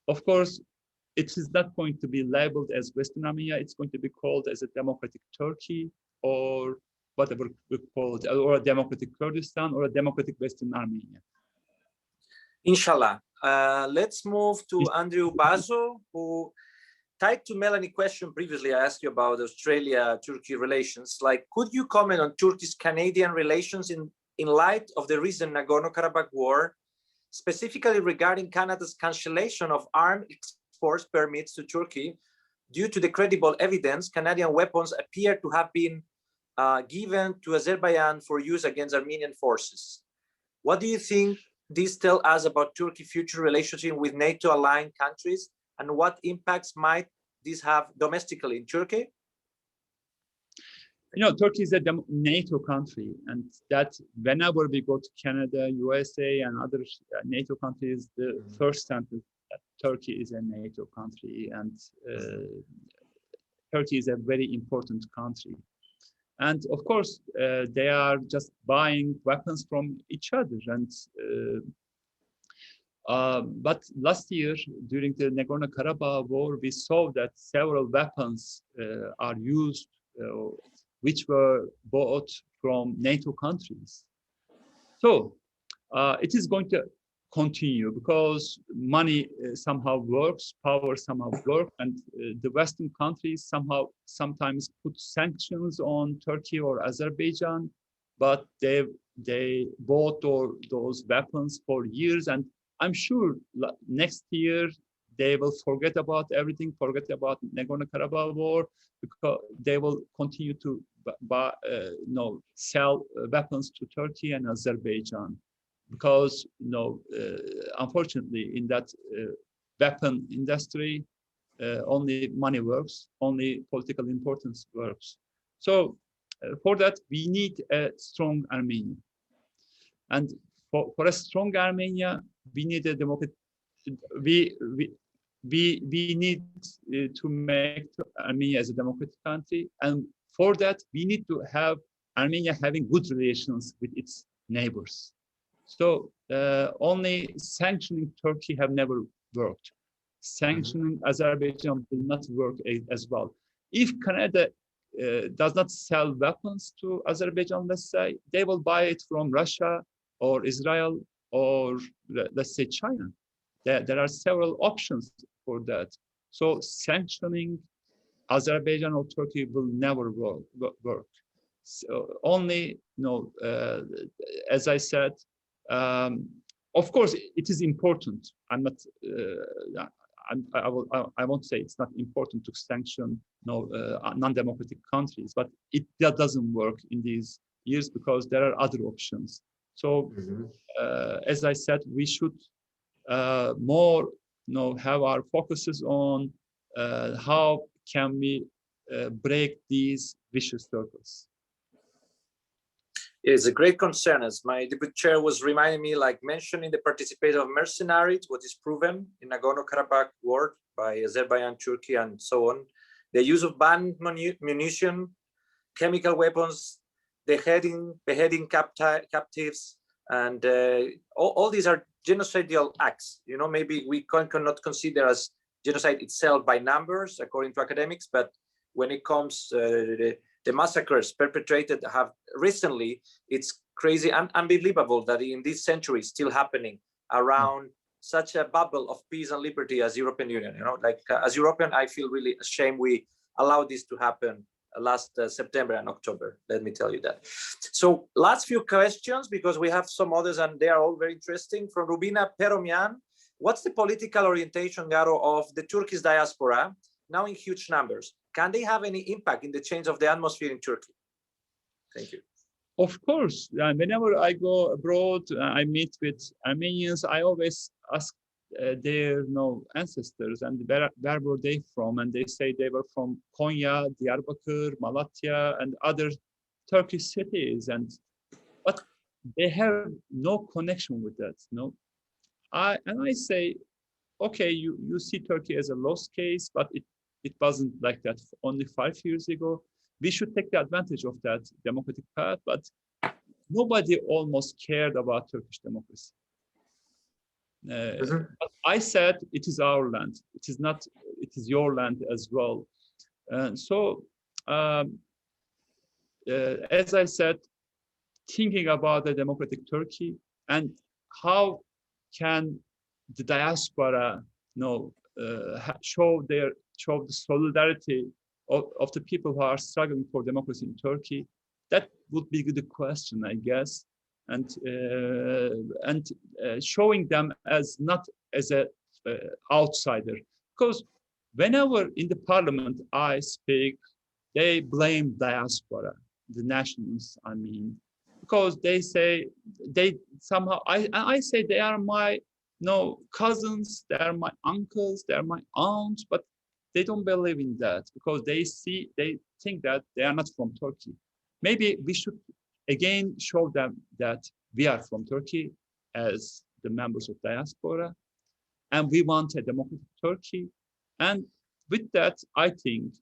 Of course, it is not going to be labeled as Western Armenia. It's going to be called as a democratic Turkey, or whatever we call it, or a democratic Kurdistan, or a democratic Western Armenia. Inshallah. Let's move to Andrew Bazo, who tied to Melanie's question previously. I asked you about Australia-Turkey relations. Like, could you comment on Turkish-Canadian relations in light of the recent Nagorno-Karabakh war, specifically regarding Canada's cancellation of arms exports permits to Turkey due to the credible evidence Canadian weapons appear to have been given to Azerbaijan for use against Armenian forces? What do you think this tells us about Turkey's future relationship with NATO-aligned countries, and what impacts might this have domestically in Turkey? You know, Turkey is a NATO country, and that whenever we go to Canada, USA, and other NATO countries, the first sentence that Turkey is a NATO country, and Turkey is a very important country. And of course, they are just buying weapons from each other. And but last year, during the Nagorno-Karabakh war, we saw that several weapons are used, which were bought from NATO countries. So it is going to continue because money somehow works, power somehow works, and the Western countries sometimes put sanctions on Turkey or Azerbaijan, but they bought those weapons for years, and I'm sure next year they will forget about everything, forget about Nagorno-Karabakh war, because they will continue to sell weapons to Turkey and Azerbaijan. Because unfortunately, in that weapon industry, only money works, only political importance works. So for that, we need a strong Armenia. And for a strong Armenia, we need a democratic. We need to make Armenia as a democratic country, and for that, we need to have Armenia having good relations with its neighbors. So only sanctioning Turkey have never worked. Sanctioning Azerbaijan will not work as well. If Canada does not sell weapons to Azerbaijan, let's say, they will buy it from Russia or Israel or let's say China. There are several options for that. So sanctioning Azerbaijan or Turkey will never work. So only, as I said, of course, it is important. I'm not. I won't say it's not important to sanction non-democratic countries, but that doesn't work in these years because there are other options. So, as I said, we should more, have our focuses on how can we break these vicious circles. It's a great concern, as my deputy chair was reminding me, like mentioning the participation of mercenaries, what is proven in Nagorno-Karabakh war by Azerbaijan, Turkey, and so on. The use of banned munition, chemical weapons, beheading captives, and all these are genocidal acts. Maybe we cannot consider as genocide itself by numbers, according to academics, but when it comes the massacres perpetrated have recently, it's crazy and unbelievable that in this century still happening around such a bubble of peace and liberty as European Union. As European, I feel really ashamed we allowed this to happen last September and October. Let me tell you that. So last few questions, because we have some others and they are all very interesting. From Rubina Peromian, what's the political orientation, Garo, of the Turkish diaspora now in huge numbers? Can they have any impact in the change of the atmosphere in Turkey? Thank you. Of course. Whenever I go abroad, I meet with Armenians. I always ask their ancestors and where were they from, and they say they were from Konya, Diyarbakır, Malatya, and other Turkish cities, but they have no connection with that. I say, okay, you see Turkey as a lost case, but it wasn't like that only 5 years ago. We should take the advantage of that democratic path, but nobody almost cared about Turkish democracy. But I said it is our land. It is not. It is your land as well. So, as I said, thinking about the democratic Turkey and how can the diaspora show the solidarity of the people who are struggling for democracy in Turkey? That would be the question, I guess, and showing them as not as a outsider, because whenever in the parliament I speak, they blame diaspora, the nationalists, I mean, because they say they somehow, I say they are my cousins, they are my uncles, they are my aunts, but they don't believe in that because they think that they are not from Turkey. Maybe we should again show them that we are from Turkey as the members of diaspora, and we want a democratic Turkey. And with that, I think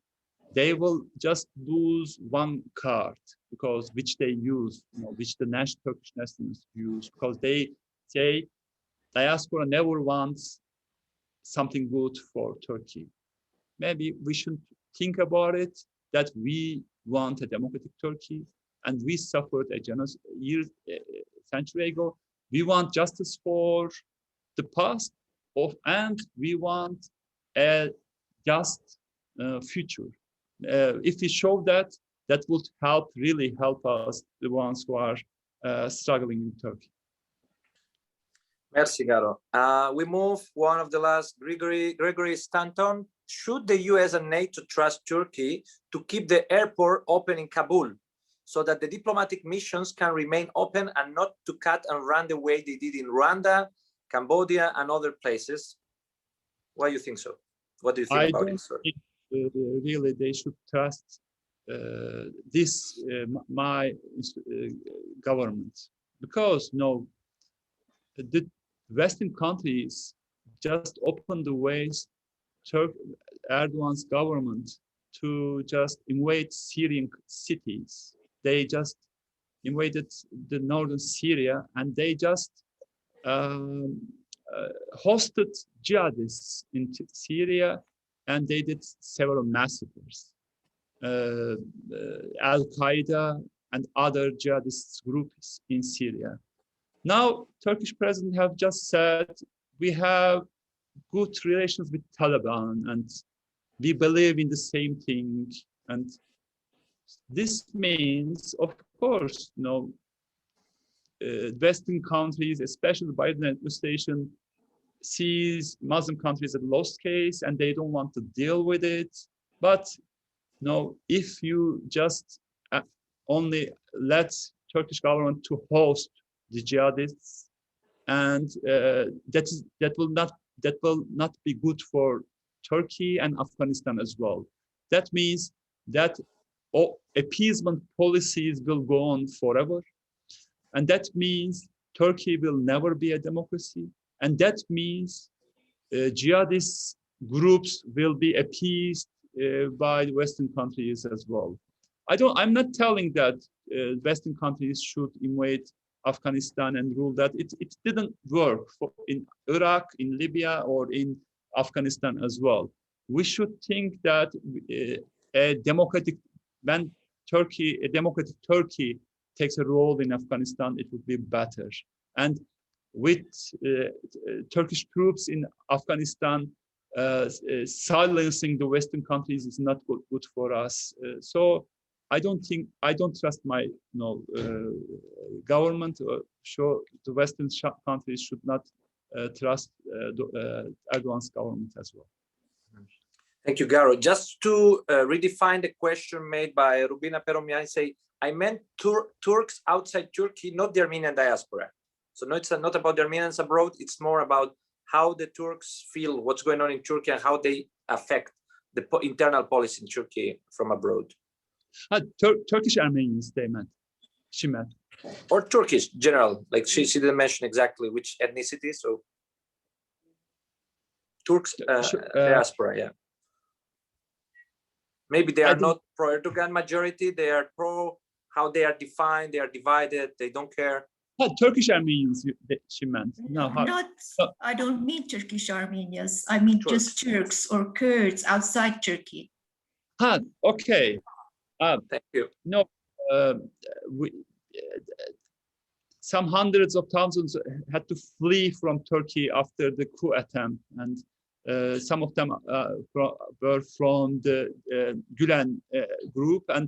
they will just lose one card, because which they use, which the Turkish nationalists use, because they say diaspora never wants something good for Turkey. Maybe we should think about it, that we want a democratic Turkey, and we suffered a genocide century ago. We want justice for the past, and we want a just future. If we show that, that would really help us, the ones who are struggling in Turkey. Merci, Garo. We move one of the last, Gregory Stanton. Should the US and NATO trust Turkey to keep the airport open in Kabul so that the diplomatic missions can remain open and not to cut and run the way they did in Rwanda, Cambodia, and other places? Why do you think so? What do you think about it? Think, really, they should trust my government, because the Western countries just opened the ways Erdogan's government to just invade Syrian cities. They just invaded the northern Syria, and they just hosted jihadists in Syria, and they did several massacres. Al-Qaeda and other jihadist groups in Syria. Now, Turkish president have just said, we have good relations with Taliban, and we believe in the same thing. And this means, of course, Western countries, especially the Biden administration, sees Muslim countries as a lost case, and they don't want to deal with it. But if you just only let Turkish government to host the jihadists, and that will not be good for Turkey and Afghanistan as well. That means that appeasement policies will go on forever, and that means Turkey will never be a democracy, and that means jihadist groups will be appeased by the Western countries as well. I'm not telling that Western countries should invade Afghanistan and rule that. It didn't work in Iraq, in Libya, or in Afghanistan as well. We should think that a democratic Turkey takes a role in Afghanistan, it would be better. And with Turkish troops in Afghanistan silencing the Western countries is not good for us. So I don't trust my government. Sure, the Western countries should not trust Erdogan's government as well. Thank you, Garo. Just to redefine the question made by Rubina Peromiani, say, I meant Turks outside Turkey, not the Armenian diaspora. So no, it's not about the Armenians abroad. It's more about how the Turks feel what's going on in Turkey and how they affect the internal policy in Turkey from abroad. Turkish Armenians, she meant. Or Turkish, general, like she didn't mention exactly which ethnicity, so Turks diaspora, yeah. Maybe they are not pro-Erdogan majority, they are pro how they are defined, they are divided, they don't care. Turkish Armenians, she meant. No, I don't mean Turkish Armenians, I mean Turks. Just Turks or Kurds outside Turkey. Okay. Thank you. No, some hundreds of thousands had to flee from Turkey after the coup attempt, and some of them were from the Gülen group, and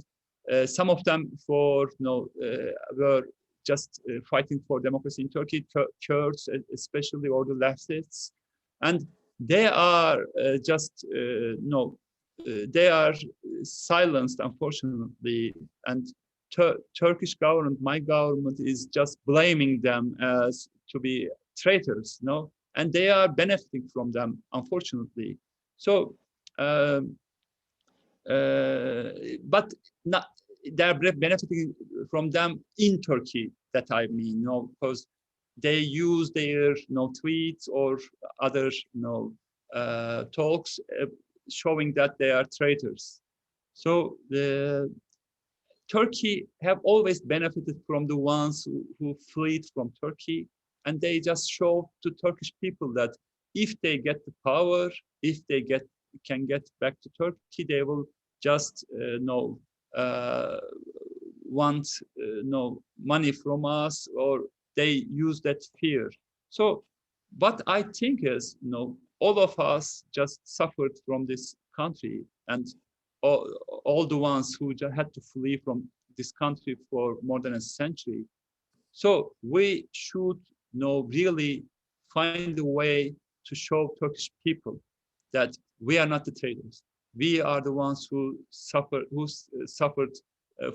some of them were just fighting for democracy in Turkey, Kurds especially, or the leftists, and they are they are silenced, unfortunately, and Turkish government, my government, is just blaming them as to be traitors, and they are benefiting from them, unfortunately. So, but not, they're benefiting from them in Turkey. That I mean, because they use their tweets or other talks showing that they are traitors. So the Turkey have always benefited from the ones who fled from Turkey, and they just show to Turkish people that if they get the power, if they can get back to Turkey, they will just want money from us, or they use that fear. So what I think is, all of us just suffered from this country, and all the ones who just had to flee from this country for more than a century. So we should really find a way to show Turkish people that we are not the traitors. We are the ones who suffered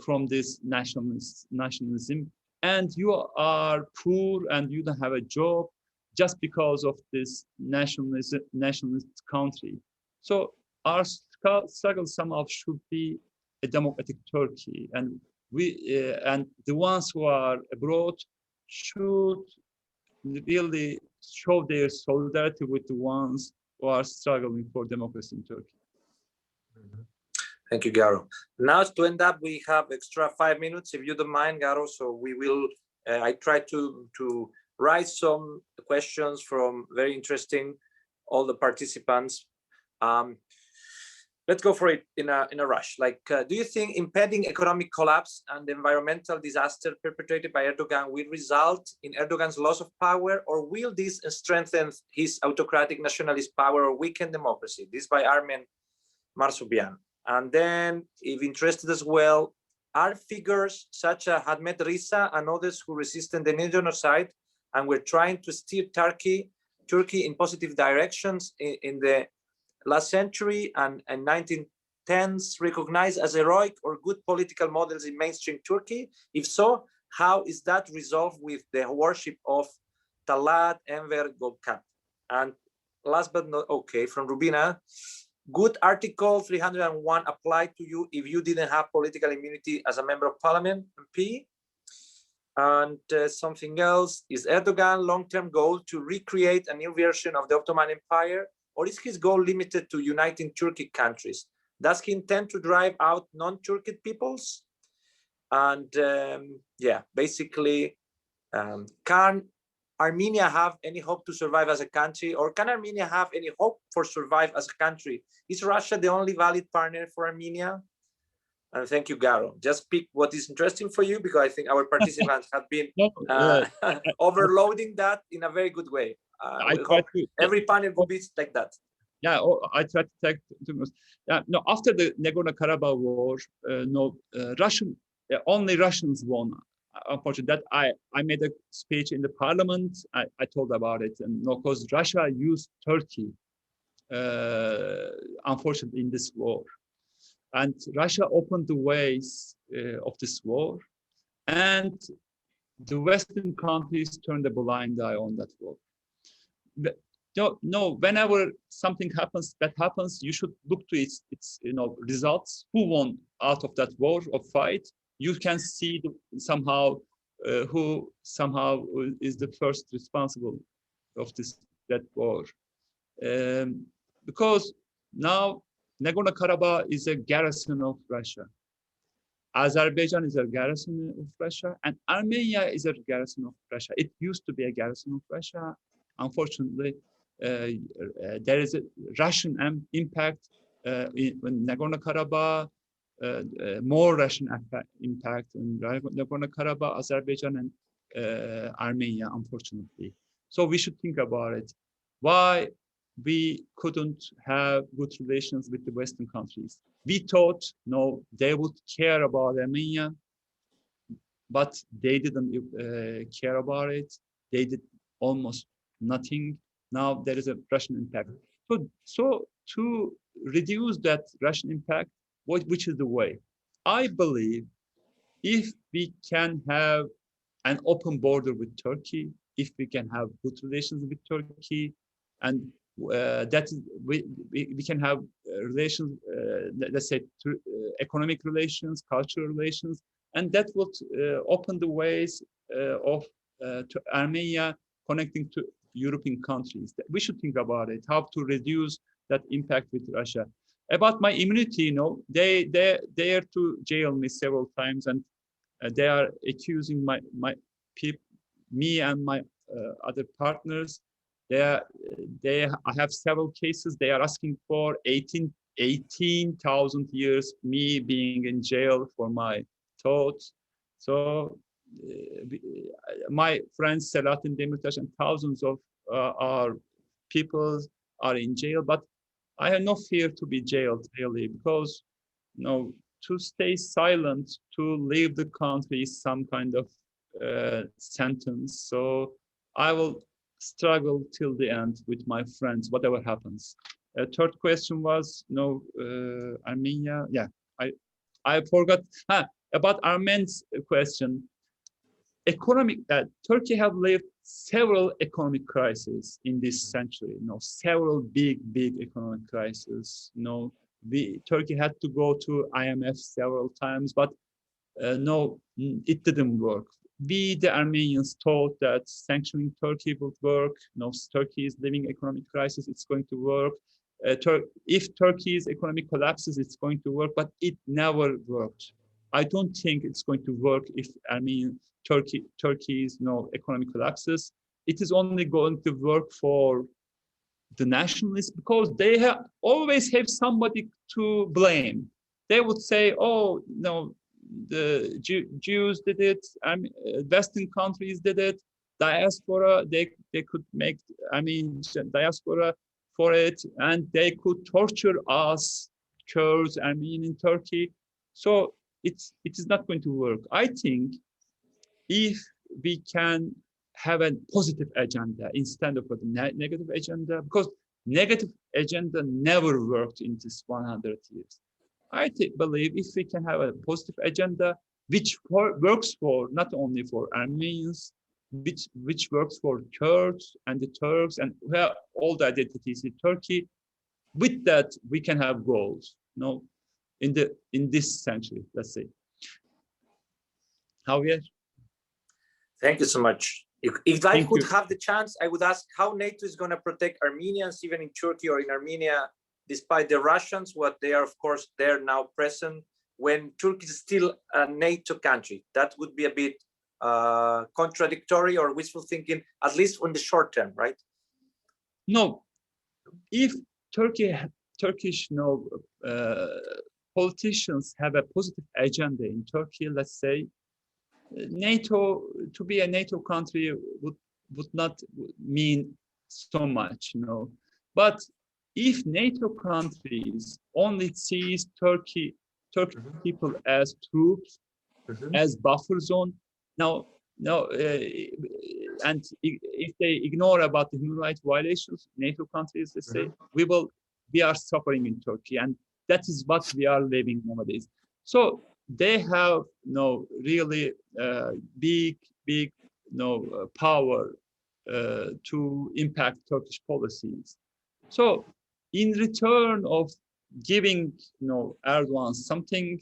from this nationalism, and you are poor and you don't have a job just because of this nationalist country. So our struggle somehow should be a democratic Turkey, and and the ones who are abroad should really show their solidarity with the ones who are struggling for democracy in Turkey. Thank you, Garo. Now to end up, we have extra 5 minutes, if you don't mind, Garo. So we will, I try to write some questions from very interesting, all the participants. Let's go for it in a rush. Like, do you think impending economic collapse and environmental disaster perpetrated by Erdogan will result in Erdogan's loss of power, or will this strengthen his autocratic nationalist power or weaken democracy? This by Armen Marsubian. And then, if interested as well, are figures such as Ahmet Risa and others who resisted the genocide and were trying to steer Turkey in positive directions in the last century and 1910s recognized as heroic or good political models in mainstream Turkey? If so, how is that resolved with the worship of Talat, Enver, Gökhan? And last but not okay, from Rubina, good Article 301 apply to you if you didn't have political immunity as a member of parliament, MP? And something else, is Erdogan long-term goal to recreate a new version of the Ottoman Empire, or is his goal limited to uniting Turkic countries? Does he intend to drive out non-Turkic peoples? And yeah, basically, can Armenia have any hope to survive as a country, or can Armenia have any hope for survive as a country? Is Russia the only valid partner for Armenia? And thank you, Garo. Just pick what is interesting for you, because I think our participants have been overloading that in a very good way. Every panel will be like that. Yeah, I try to take. No, after the Nagorno-Karabakh war, only Russians won. Unfortunately, that I made a speech in the parliament. I told about it, and because Russia used Turkey, unfortunately, in this war, and Russia opened the ways of this war, and the Western countries turned a blind eye on that war. But, whenever something happens, you should look to its results. Who won out of that war or fight? You can see somehow who is the first responsible of that war, because now Nagorno-Karabakh is a garrison of Russia. Azerbaijan is a garrison of Russia, and Armenia is a garrison of Russia. It used to be a garrison of Russia. Unfortunately, there is a Russian impact in Nagorno-Karabakh. More Russian impact in Nagorno-Karabakh, Azerbaijan, and Armenia, unfortunately. So we should think about it. Why we couldn't have good relations with the Western countries? We thought, no, they would care about Armenia, but they didn't care about it. They did almost nothing. Now there is a Russian impact. So to reduce that Russian impact, which is the way? I believe if we can have an open border with Turkey, if we can have good relations with Turkey, and that we can have relations, let's say economic relations, cultural relations, and that would open the ways of to Armenia connecting to European countries. We should think about it, how to reduce that impact with Russia. About my immunity, you know, they are to jail me several times, and they are accusing me and my other partners. I have several cases. They are asking for 18,000 years, me being in jail for my thoughts. So my friends Selahattin Demirtas and thousands of our people are in jail, but I have no fear to be jailed really, because to stay silent, to leave the country is some kind of sentence. So I will struggle till the end with my friends, whatever happens. Third question was Armenia. Yeah, I forgot about Armen's question. Turkey have lived several economic crises in this century. Several big economic crises. Turkey had to go to IMF several times, but no, it didn't work. We, the Armenians, thought that sanctioning Turkey would work. Turkey is living economic crisis, it's going to work. If Turkey's economic collapses, it's going to work, but it never worked. I don't think it's going to work if Turkey's economic collapses. It is only going to work for the nationalists, because they always have somebody to blame. They would say, oh, no, the Jews did it, Western countries did it, diaspora, they could make, diaspora for it, and they could torture us, Kurds, Armenian in Turkey. So it is not going to work. I think if we can have a positive agenda instead of a negative agenda, because negative agenda never worked in this 100 years. I believe if we can have a positive agenda, which works for not only for Armenians, which works for Kurds and the Turks and all the identities in Turkey, with that we can have goals. In this century, let's say. Javier? Thank you so much. If I could have the chance, I would ask how NATO is going to protect Armenians, even in Turkey or in Armenia, despite the Russians, what they are, of course, they're now present, when Turkey is still a NATO country. That would be a bit contradictory or wishful thinking, at least in the short term, right? No. If Turkish politicians have a positive agenda in Turkey, let's say, NATO, to be a NATO country would not mean so much, But if NATO countries only sees Turkish people as troops, as buffer zone, and if they ignore about the human rights violations, NATO countries, let's say, we are suffering in Turkey, and that is what we are living nowadays. So they have really big power to impact Turkish policies. So in return of giving Erdogan something,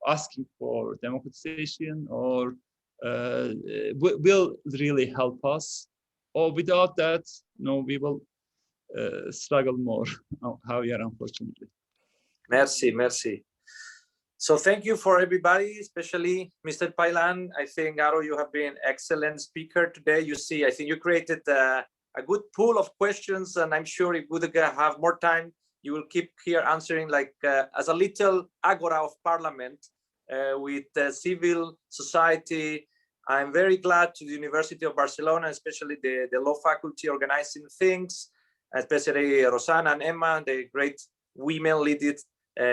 asking for democratization, or will really help us, or without that, we will struggle more. Javier, unfortunately. Merci. So thank you for everybody, especially Mr. Paylan. I think, Garo, you have been an excellent speaker today. I think you created a good pool of questions, and I'm sure if we have more time, you will keep here answering as a little agora of parliament with civil society I'm very glad to the University of Barcelona, especially the law faculty organizing things, especially Rosana and Emma, the great women leading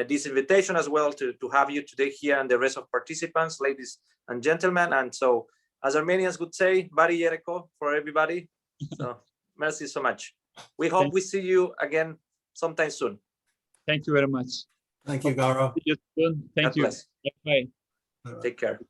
this invitation as well to have you today here and the rest of participants, ladies and gentlemen. And so, as Armenians would say, Bari Yereko for everybody. So, merci so much. We hope we see you again sometime soon. Thank you very much. Thank you, Garo. See you soon. Thank God you. bless. Bye. Take care.